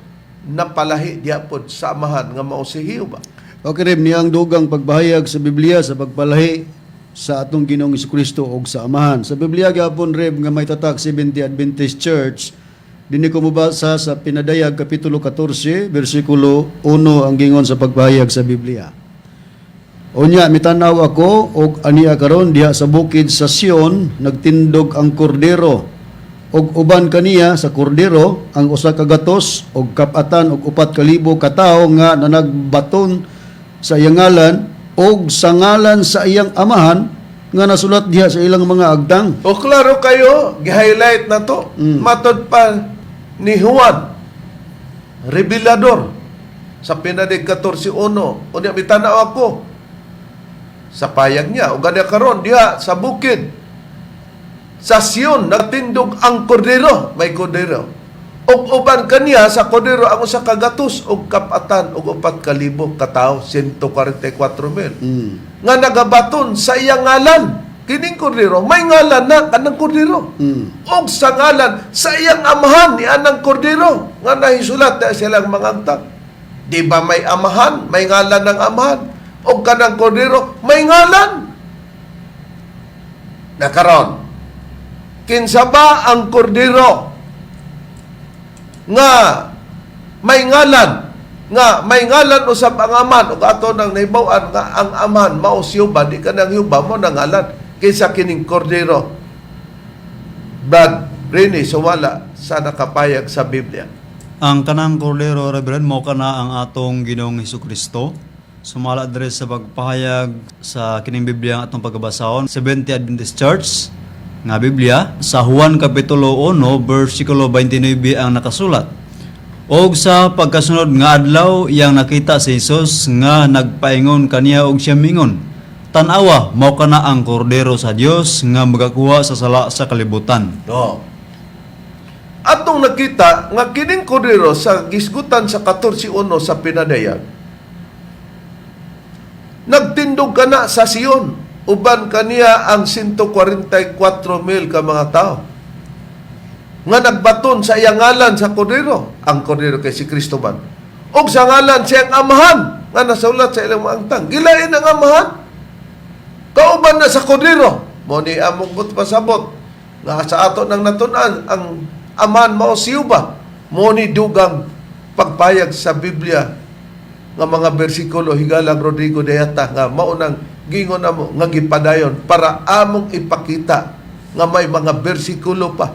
napalahi diapon sa Amahan nga mao si Jehovah. Okay, Reb, niyang dugang pagbahayag sa Biblia sa pagpalahi sa atong Ginoong Kristo o sa Amahan. Sa Biblia gapon, Reb, nga may tatak 70 Adventist Church, dini ko mabasa sa Pinadayag Kapitulo 14, versikulo 1 ang gingon sa pagpahayag sa Biblia. Unya, mitanaw ako og aniya karon diha sa bukid sa Sion, nagtindog ang kordero. Og uban kaniya sa kordero ang usa ka gatos og kapatan og 4,000 ka tawo nga nanagbaton sa iyang ngalan og sa ngalan sa iyang amahan nga nasulat diha sa ilang mga agtang. O klaro kayo, gi-highlight na to. Matod pa ni Juan, Revelador, sa Pinadayag 14:1. Unya mitanaw ako sa payag niya, o ganda karon diha sa bukid sa Sion, nagtindog ang kordero, may kordero. Og uban kaniya sa kordero ang usa ka gatos og kapatan og 4,000 ka tawo, 144,000. Nga nagabaton sa iyang ngalan. Kining kordero, may ngalan na kanang kordero. Og sa ngalan sa iyang amahan ni anang kordero nga nahisulat na silang mga agtang. Di ba may amahan, may ngalan ng amahan, og kanang kordero may ngalan. Nakaron, kinsa ba ang kordero nga may ngalan usab ang aman ug ato nang nahibaw-an nga ang aman mao si Jehovah, di kanang Jehovah mo nang ngalan kinsa kining kordero. Brad Rene, so wala sa nakapayag sa Biblia. Ang kanang kordero, Reverend, mo kana ang atong Ginoong Hesukristo. Sumala diri sa pagpahayag sa kining Biblia ang atong pagkabasahon, 70 Adventist Church nga Biblia, sa Juan Kapitulo 1, versikulo 29 ang nakasulat. Og sa pagkasunod nga adlaw, iyang nakita si Jesus nga nagpaingon kaniya og siya mingon, "Tan-awa, mao kana ang kordero sa Dios nga magakuha sa sala sa kalibutan." No. Atong nakita nga kining kordero sa gisgutan sa 14:1 sa pinadayag, nagtindog ka na sa Sion, uban kaniya ang 144,000 ka mga tao. Nga nagbaton sa iyang ngalan sa kordero, ang kordero kay si Kristo man. O sa ngalan siyang amahan, nga nasulat sa ilang maangtang. Gilain ang amahan. Kauban na sa kordero. Mo ni among but pasabot. Nga sa ato nang natunan, ang amahan mao siyuba. Mo ni dugang pagpayag sa Biblia nga mga bersikulo higalang Rodrigo Deata nga maunang gingon namo nga gipadayon para among ipakita nga may mga bersikulo pa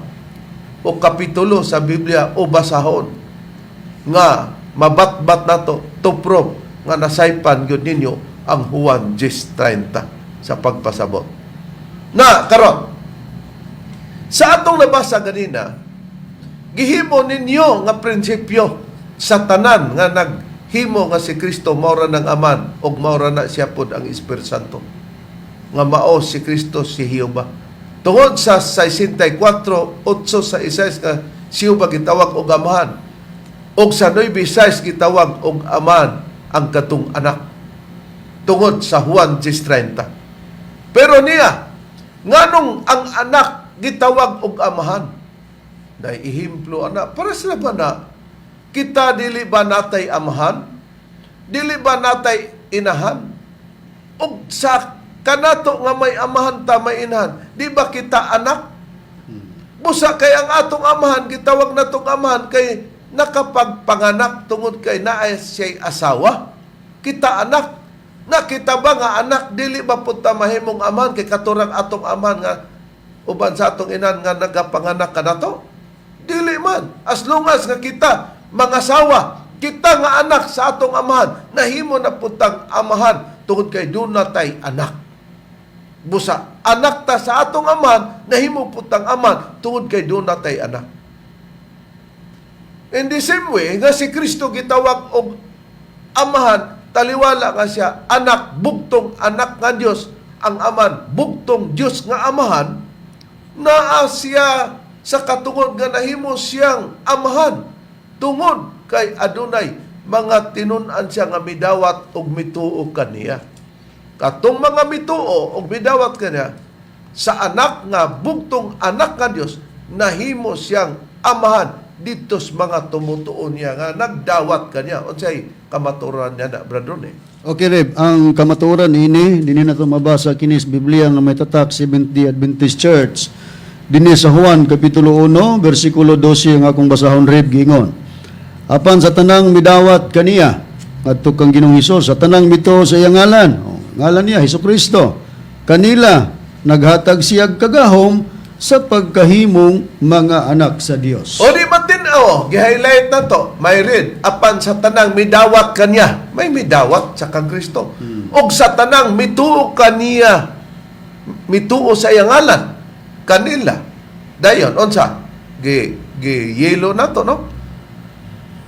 o kapitulo sa Biblia o basahon nga mabatbat nato to prove nga nasaypan gyud ninyo ang Juan 10:30 sa pagpasabot. Na karon sa atong nabasa ganina, gihimo ninyo nga prinsipyo sa tanan nga naghimo nga si Kristo maura ng Aman ug maura na siya pod ang Espiritu Santo. Nga mao si Kristo si Jehova. Tungod sa 64:8 sa Isaias nga si Jehova gitawag og Amahan. Og sa 9:6 gitawag og Aman ang katong anak. Tungod sa Juan 10:30. Pero niya nganong ang anak gitawag og amahan? Dahil ihimplo anak. Para sila ba na kita dili ba natay amahan? Dili ba natay inahan? O sa kanato nga may amahan ta may inahan, di ba kita anak? Busa kay ang atong amahan, gitawag natong amahan kay nakapagpanganak tungod kay naay siya'y asawa. Kita anak. Nakita ba nga anak, dili ba punta mahimong amahan kay katurang atong amahan nga uban sa atong inan nga nagapanganak ka na to? Dili man. As long as nga kita, mga asawa, kita nga anak sa atong amahan, nahimo na puntang amahan tungod kay doon na tay anak. Busa, anak ta sa atong amahan, nahimo puntang amahan tungod kay doon na tay anak. In the same way, nga si Kristo gitawag og amahan, taliwala nga siya, anak, bugtong anak nga Dios, ang aman, bugtong Dios nga amahan, naa siya sa katungod nga nahimo siyang amahan tungod kay adunay mga tinun-an siya nga midawat og mituo kaniya. Katong mga mituo og midawat kaniya sa anak nga bugtong anak nga Dios, nahimo siyang amahan dito sa mga tumutuon niya nga nagdawat kaniya. Unsay kamaturan niya na, Brother eh? Okay, Reb, ang kamaturan ini, dini na ito mabasa kinis Biblia nga may tatak 70 Adventist Church. Dini sa Juan, Kapitulo 1, versikulo 12, ang akong basahon, Reb, gingon. Apan sa tanang midawat kaniya, at kang Ginoong Hesus, sa tanang mito sa iyang ngalan, ngalan niya, Hesukristo, kanila, naghatag siyag kagahom sa pagkahimong mga anak sa Dios. O di matinaw, gi-highlight na to, may read, apan sa tanang midawat kaniya, may midawat sa kang Kristo. Og sa tanang mituo kaniya, mituo sa iyang ngalan, kanila. Dayon, onsa, gi-yelo na to, no?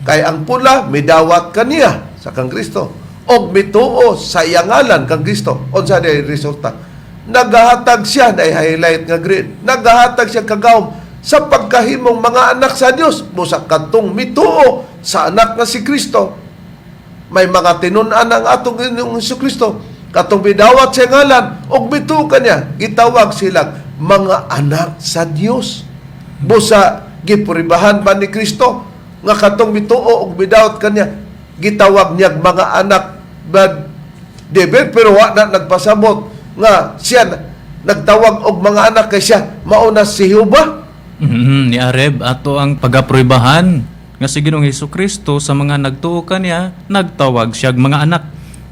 Kay ang pula, midawat kaniya sa kang Kristo. Og mituo sa iyang ngalan kang Kristo. Onsa di resulta? Nagahatag siya, na highlight nga green, nagahatag siya kagawom sa pagkahimong mga anak sa Dios. Busa katong mituo sa anak nga si Kristo. May mga tinun-an ang atong Ginoong Hesukristo. Katong bidawat siya ngalan, og mituo kanya, gitawag silang mga anak sa Dios. Busa gipuribahan ba ni Kristo nga katong mituo og bidawat kanya, gitawag niya mga anak ba David, pero wa na nagpasabot nga siya nagtawag og mga anak kay siya mauna si Jehova. Ni Areb, ato ang pagaproybahan nga si Ginoong Hesukristo sa mga nagtuo kaniya, nagtawag siyag mga anak.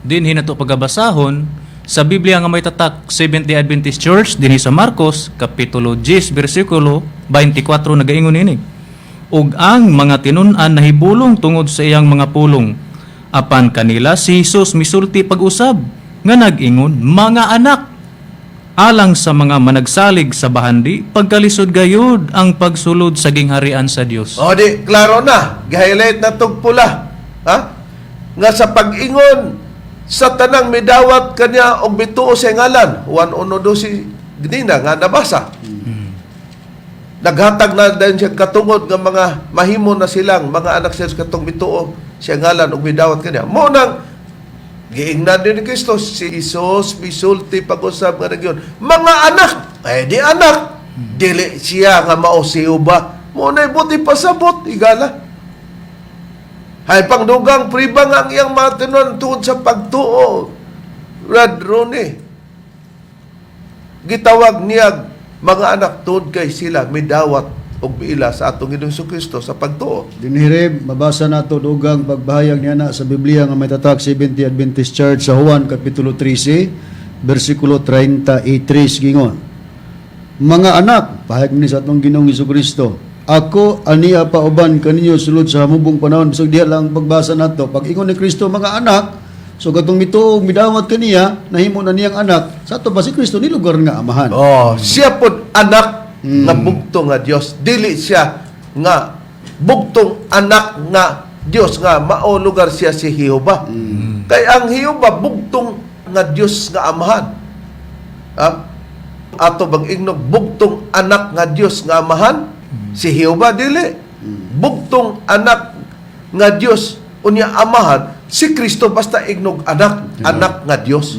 Dinhi nato pagabasahon sa Biblia nga may tatak 70 Adventist Church dinhi sa Marcos Kapitulo 10 versikulo 24 nagaingon ini. ug ang mga tinun-an nahibulong tungod sa iyang mga pulong. Apan kanila si Hesus misulti pag-usab nga nag-ingon, mga anak, alang sa mga managsalig sa bahandi, pagkalisod gayud ang pagsulod sa gingharian sa Dios. O di, klaro na. Gihighlight na tog pula. Ha? Nga sa pag-ingon, sa tanang midawat kanya og bituo sa ngalan. Juan 1:12 ginina nga nabasa. Naghatag na din siya katungod nga mga mahimo na silang mga anak siya katong bituo siya ngalan og midawat kanya. Mo nang giingnan din ni Kristo si Isus misulti pag-usab nga nagyon. Mga anak, di anak. Dili siya nga mao si Uba. Mo na buti pasabot igala. Hay pangdugang pribang ang iyang mga tinuan tungod sa pagtuo. Brad Ronnie. Gitawag niya mga anak tungod kay sila midawat og biila sa atong Ginoong Kristo sa pagtuo. Dinhirib, mabasa nato dugang pagbahayag niya na sa Biblia nga may tatak 70 Adventist Church sa Juan Kapitulo 13, versikulo 33 gingon. Mga anak, pahayag ni sa atong Ginoong Kristo, ako aniya pa uban kaninyo sulod sa hamubong panahon. Bisag diha lang pagbasa nato. Pag ingon ni Kristo mga anak, so katong mituog midawat kaniya, nahimo na niyang anak. Sa ato ba si Kristo ni lugar nga amahan? Oh, siya pod anak nga bugtong nga Dios. Dili siya nga bugtong anak nga Dios nga mao lugar siya si Jehova. Kay ang Jehova bugtong nga Dios nga amahan. Ato bang ignog bugtong anak nga Dios nga amahan? Si Jehova dili. Bugtong anak nga Dios unya amahan si Kristo basta ignog anak nga Dios.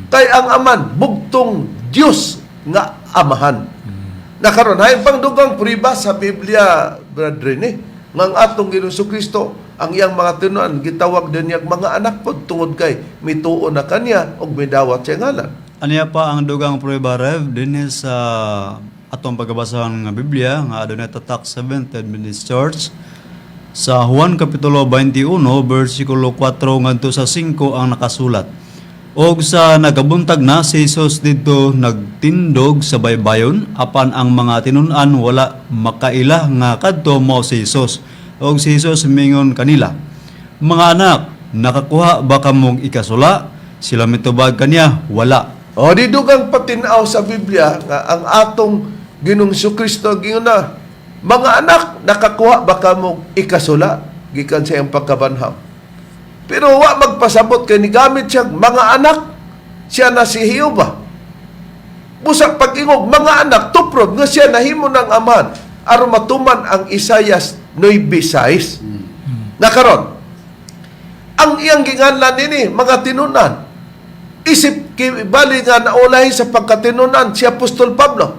Kay ang aman bugtong Dios nga amahan. Nakaroon, hay pangdugang priba sa Biblia, brethren, ngang atong Ginoong Kristo, ang iyang mga tinuan, gitawag din niyang mga anak po, tungod kay mituo na kanya, og midawat siya ngalan. Aniya pa ang dugang prueba rev din sa atong pagbabasahan nga Biblia nga adunay tatak 7th Adventist Church sa Juan Kapitulo 21 versikulo 4 ngadto sa 5 ang nakasulat. Og sa nagabuntag na si Jesus didto nagtindog sa baybayon apan ang mga tinun-an wala makaila nga kadto mao si Jesus. Og si Jesus mingon kanila, mga anak, nakakuha ba kamong ikasula? Sila mitubag kaniya, wala. O, di dugang patinaw sa Biblia nga ang atong Ginoong Kristo gingon na, mga anak, nakakuha ba kamong ikasula? Gikan sa iyang pagkabanhaw. Pero wa magpasabot kay ni gamit siya mga anak, siya na si Jehova. Busak pag-ingog mga anak tuprod nga siya nahimo ng amahan aron matuman ang Isaias 9:6. Nakaron. Ang iyang ginganlan nini mga tinunan. Isip bali nga naulahi sa pagkatinunan si Apostol Pablo.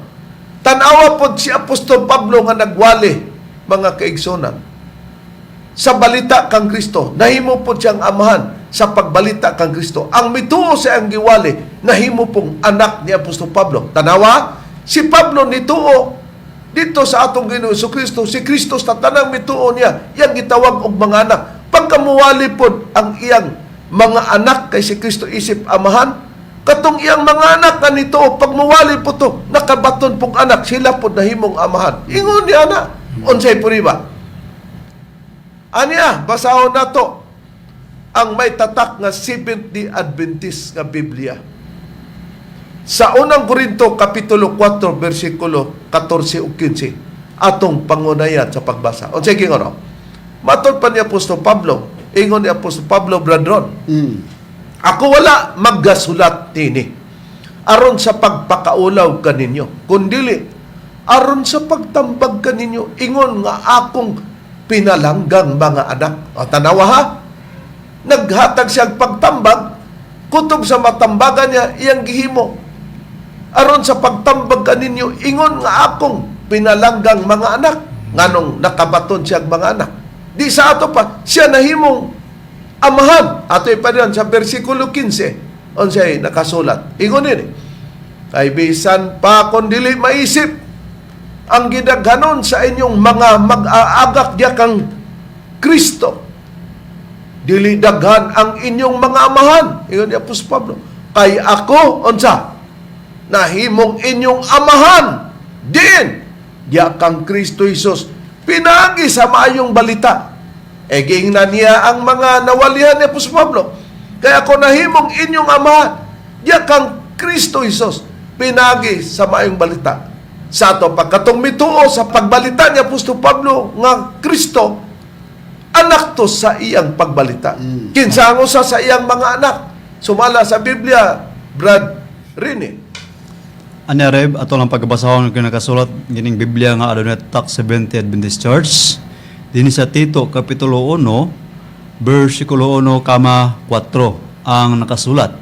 Tanawa pod si Apostol Pablo nga nagwali mga kaigsunan. Sa balita kang Kristo, nahimo po siyang amahan sa pagbalita kang Kristo. Ang mituo sa ang giwali, nahimo pong anak ni Apostol Pablo. Tanawa, si Pablo nituo dito sa atong Ginoong Kristo, si Kristo sa tanang mituo niya, iyang gitawag og mga anak. Pagkamuwali po ang iyang mga anak kay si Kristo isip amahan, katong iyang mga anak na nituo, pagmuwali po to, nakabaton pong anak, sila po nahimong amahan. Ingon ni anak, unsay puriba? Aniya, basahon na to ang may tatak nga 70 Adventist nga Biblia. Sa unang Korinto, Kapitulo 4, versikulo 14 o 15, atong pangunayan sa pagbasa. O sige nga, matod pa ni Apostol Pablo, ingon ni Apostol Pablo, bradron, ako wala maggasulat nini, aron sa pagpakaulaw kaninyo, kundili, aron sa pagtambag kaninyo, ingon nga akong pinalanggang mga anak. O tanawa ha, naghatag siyang pagtambag, kutob sa matambagan niya, iyang gihimo. Aron sa pagtambag kaninyo, ingon nga akong pinalanggang mga anak. Nganong nakabaton siyang mga anak. Di sa ato pa, siya nahimong amahan. Ato pa rin sa versikulo 15, unsay nakasulat. Ingon ini, kay bisan pa kung dili maisip, ang gidaghanon sa inyong mga mag-aagak diya kang Kristo. Dili daghan ang inyong mga amahan. Iyon ni Apostol Pablo. Kay ako, unsa? Nahimong inyong amahan. Din, diya kang Kristo Jesus. Pinagi sa maayong balita. E giingnan niya ang mga nawalihan ni Apostol Pablo. Kaya ako nahimong inyong amahan, diya kang Kristo Jesus, pinagi sa maayong balita. Sa ato pagkatong mituo sa pagbalita ni Apostol Pablo nga Kristo, anak to sa iyang pagbalita. Kinsango sa iyang mga anak. Sumala sa Biblia, Brad Rini. Ani Reb, ato lang pagbasahon kung nakasulat gining Biblia nga adunay tatak 70 Adventist Church. Dinhi sa Tito kapitulo 1, bersikulo 1, 4 ang nakasulat.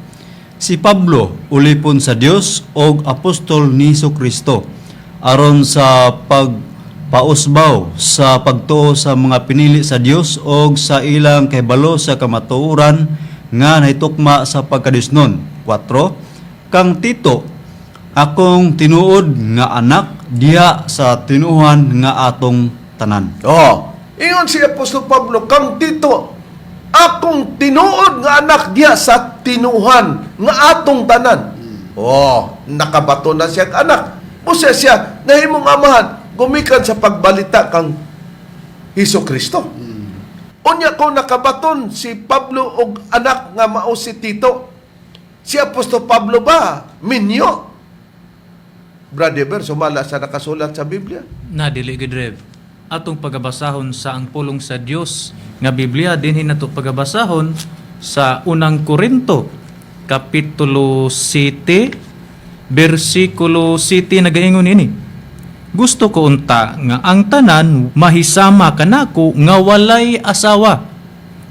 Si Pablo ulipon sa Dios og apostol ni Kristo aron sa pagpausbaw sa pagtuo sa mga pinili sa Dios og sa ilang kahibalo sa kamatuoran nga nahitukma sa pagkadisnon. 4. Kang Tito, akong tinuod nga anak diha sa tinuhan nga atong tanan. Ingon si Apostol Pablo, kang Tito, akong tinuod nga anak diya sa tinuhan nga atong tanan. Nakabato na siya anak. Busa siya, nahimong amahan, gumikan sa pagbalita kang Hesus Kristo. Unya ko nakabaton si Pablo og anak nga mao si Tito. Si Apostol Pablo ba? Minyo. Brother, sumala sa nakasulat sa Biblia. Nadili gid Rev. Atong pagabasahon sa ang pulong sa Dios nga Biblia dinhi nato pagabasahon sa unang Korinto kapitulo 7 bersikulo 7 nagaingon ini. Gusto ko unta nga ang tanan mahisama kanako nga walay asawa.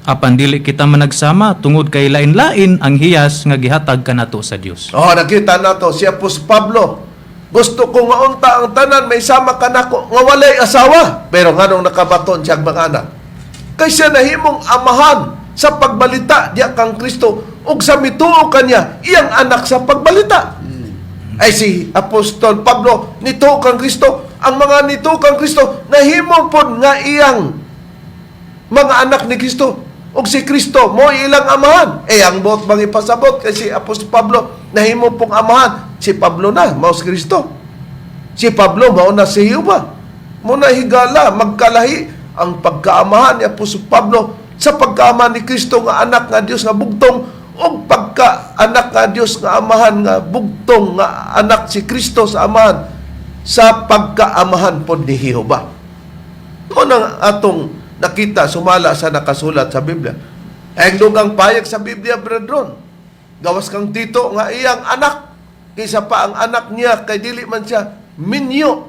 Apan dili kita managsama tungod kay lain-lain ang hiyas nga gihatag kanato sa Dios. Nakita nato si Apostol Pablo. Gusto ko nga unta ang tanan may sama ka nako nga walay asawa. Pero nganong nakabaton siya mga anak? Kay siya nahimong amahan sa pagbalita diya kang Kristo ug sa mituo kanya iyang anak sa pagbalita. Ay si Apostol Pablo nituo kang Kristo, ang mga nituo kang Kristo nahimo pod nga iyang mga anak ni Kristo. Og si Kristo mo ilang amahan. Ang buot bang ipasabot kay si Apostol Pablo nahimo pong amahan. Si Pablo na, mao si Kristo. Si Pablo, mao na si Jehova. Muna higala, magkalahi ang pagkaamahan ni Apostol Pablo sa pagkaamahan ni Kristo nga anak nga Dios nga bugtong o pagka-anak nga Dios nga amahan nga bugtong nga anak si Kristo sa amahan sa pagkaamahan pod ni Jehova. Ito ang atong nakita sumala sa nakasulat sa Biblia. Ang dugang payag sa Biblia, brethren, gawas kang Tito nga iyang anak. Kaysa pa ang anak niya, kay dili man siya minyo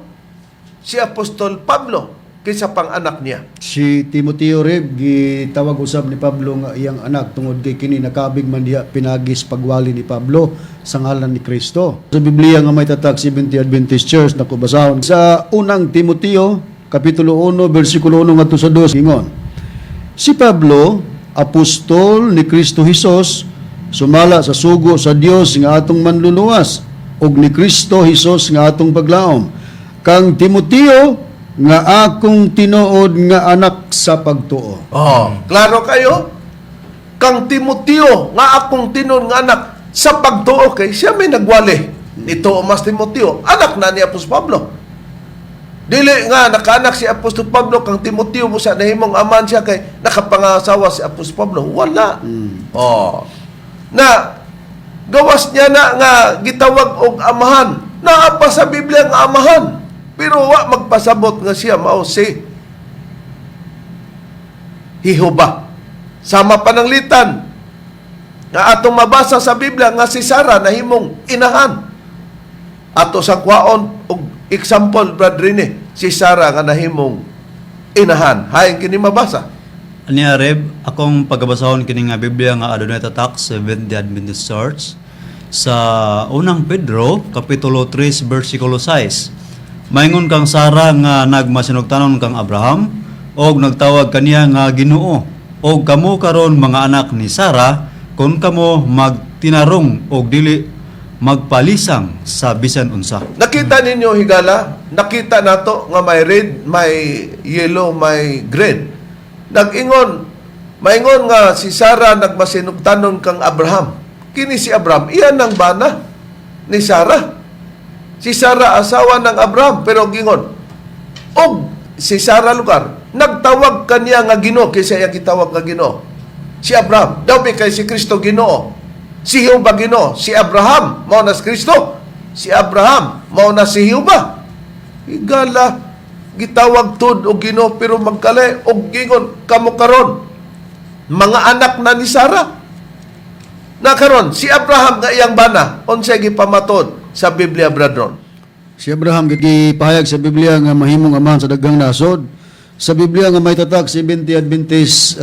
si Apostol Pablo kaysa pang anak niya. Si Timoteo Reb gitawag usab ni Pablo nga iyang anak tungod kay kini nakabig man diha pinagis pagwali ni Pablo sa ngalan ni Kristo. Sa Biblia nga may tatak 70 Adventist Church na kubasahon sa unang Timoteo kapitulo 1 bersikulo 1 ngadto sa 2 ingon. Si Pablo, apostol ni Kristo Hesus, sumala sa sugo sa Dios nga atong manluluwas ug ni Kristo Hesus nga atong paglaom. Kang Timoteo nga akong tinuod nga anak sa pagtuo. Klaro kayo? Kang Timoteo nga akong tinuod nga anak sa pagtuo kay siya may nagwali. Ito mas Timoteo, anak na ni Apostol Pablo. Dili nga nakaanak si Apostol Pablo kang Timoteo mo sa nahimong aman siya kay nakapangasawa si Apostol Pablo. Wala. Na gawas niya na nga gitawag og amahan. Naa pa sa Biblia nga amahan. Pero wa magpasabot nga siya mao si Jehova. Sama pananglitan nga atong mabasa sa Biblia nga si Sarah nahimong inahan. Ato sa kwaon og example, Brad Rene, si Sarah nga nahimong inahan. Hayang kini mabasa. Ani Reb, akong pagabasahon kini nga Biblia nga adunay tatak 70 Adventist Church sa unang Pedro kapitulo 3 bersikulo 6. Maingon kang Sara nga nagmasinugtanon kang Abraham og nagtawag kaniya nga Ginoo. Og kamo karon mga anak ni Sara kun kamo magtinarong og dili magpalisang sa bisan unsa. Nakita ninyo higala, nakita nato nga may red, may yellow, may green. Maingon nga si Sarah nagmasinugtanon kang Abraham. Kini si Abraham, iyan ang bana ni Sarah. Si Sarah asawa ng Abraham, pero gingon, og si Sarah lugar, nagtawag kaniya nga Ginoo kaysa iyang gitawag nga Ginoo. Si Abraham, daw kay si Kristo Ginoo. Si Jehova Ginoo, si Abraham mao na si Kristo. Si Abraham mao na si Jehova. Igala gitawag tud og Ginoo pero magkalay og gingon kamo karon mga anak na ni Sarah. Na karon si Abraham nga iyang bana unsay gipamatod sa Biblia, brethren? Si Abraham gipahayag sa Biblia nga mahimong amahan sa daghang nasod. Sa Biblia nga may tatak 70 Adventist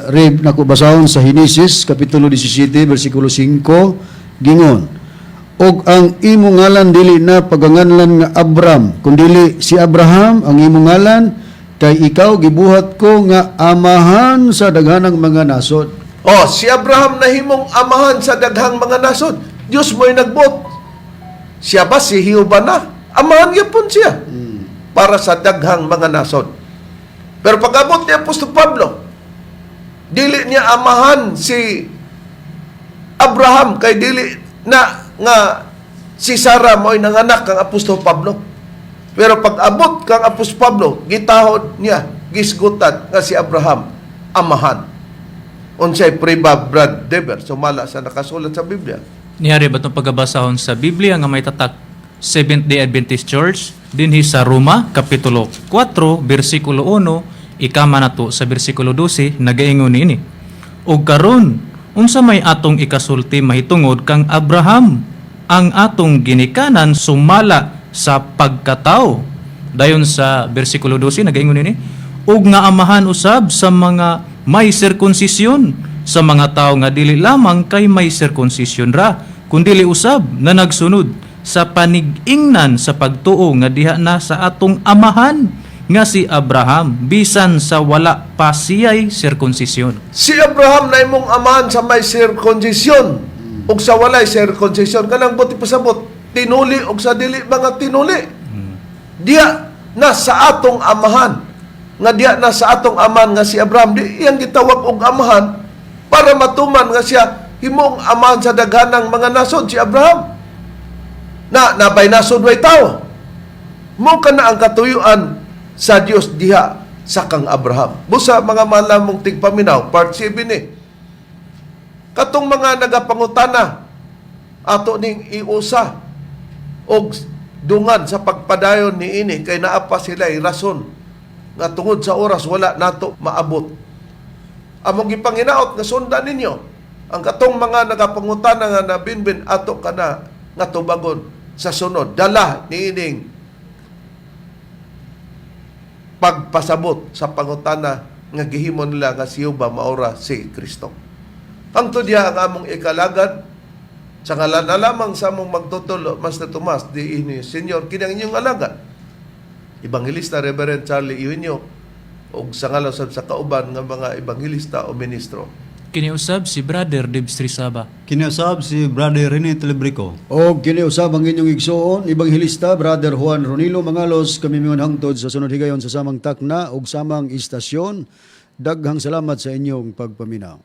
read nako basahon sa Henesis kapitulo 17 bersikulo 5 gingon. Og ang imong ngalan dili na paganganlan nga Abram, kundi si Abraham ang imong ngalan kay ikaw gibuhat ko nga amahan sa daghanang mga nasod. Oh, si Abraham nahimong amahan sa daghang mga nasod. Dios mo'y nagbot. Siya ba si Jehova na? Amahan gyapon siya para sa daghang mga nasod. Pero pag-abot ni Apostol Pablo, dili niya amahan si Abraham kay dili na nga si Sarah mo'y nanganak kang Apostol Pablo. Pero pag-abot kang Apostol Pablo, gitahod niya, gisgutan nga si Abraham, amahan. Unsay priba, Brad Deber, sumala sa nakasulat sa Biblia. Niyari ba itong pagabasahon sa Biblia nga may tatak Seventh-day Adventist Church dinhi sa Roma, Kapitulo 4, versikulo 1, ikama na to sa versikulo 12, nagaingon ini. O karon, unsa may atong ikasulti mahitungod kang Abraham, ang atong ginikanan sumala sa pagkatao. Dayon sa versikulo 12, nagaingon ini, ug nga amahan usab sa mga may sirkonsisyon, sa mga tao nga dili lamang kay may sirkonsisyon ra, kundili usab na nagsunod sa panig-ingnan sa pagtuo nga diha na sa atong amahan nga si Abraham, bisan sa wala pa siya'y sirkonsisyon. Si Abraham na imong amahan sa may sirkonsisyon ug sa walay sirkonsisyon. Kanang buti pasabot, tinuli ug sa dili mga tinuli. Diya na sa atong amahan. Nga diya na sa atong amahan nga si Abraham. Di iyang gitawag og amahan para matuman nga siya himong amahan sa daghanang mga nasod si Abraham. Na nabay nasod way tao. Mo kana ang katuyuan sa Dios diha sa kang Abraham. Busa mga malamong tigpaminaw, part 7 ni. Katong mga nagapangutana ato ning iusa og dungan sa pagpadayon ni ini kay naa pa sila rason nga tungod sa oras wala nato maabot. Among gipanginaot nga sundan ninyo ang katong mga nagapangutana nga nabinbin ato kana nga tubagon sa sunod dala niining pagpasabot sa pangutana nga gihimo nila nga si Jehova maora si Kristo. Ang tudya ang among ikalagad sa ngalan na lamang sa among magtutulo mas na Tomas di ini Senyor kinang inyong alagad Evangelista Reverend Charlie Eugenio ug sa ngalan sa kauban nga mga evangelista o ministro. Kiniusab si Brother Dibs Risaba. Kiniusab si Brother Rene Telebrico. O kiniusab ang inyong igsoon, Ibanghilista, Brother Juan Ronilo Mangalos, kami mingon hangtod sa sunod higayon sa samang takna ug samang istasyon. Daghang salamat sa inyong pagpaminaw.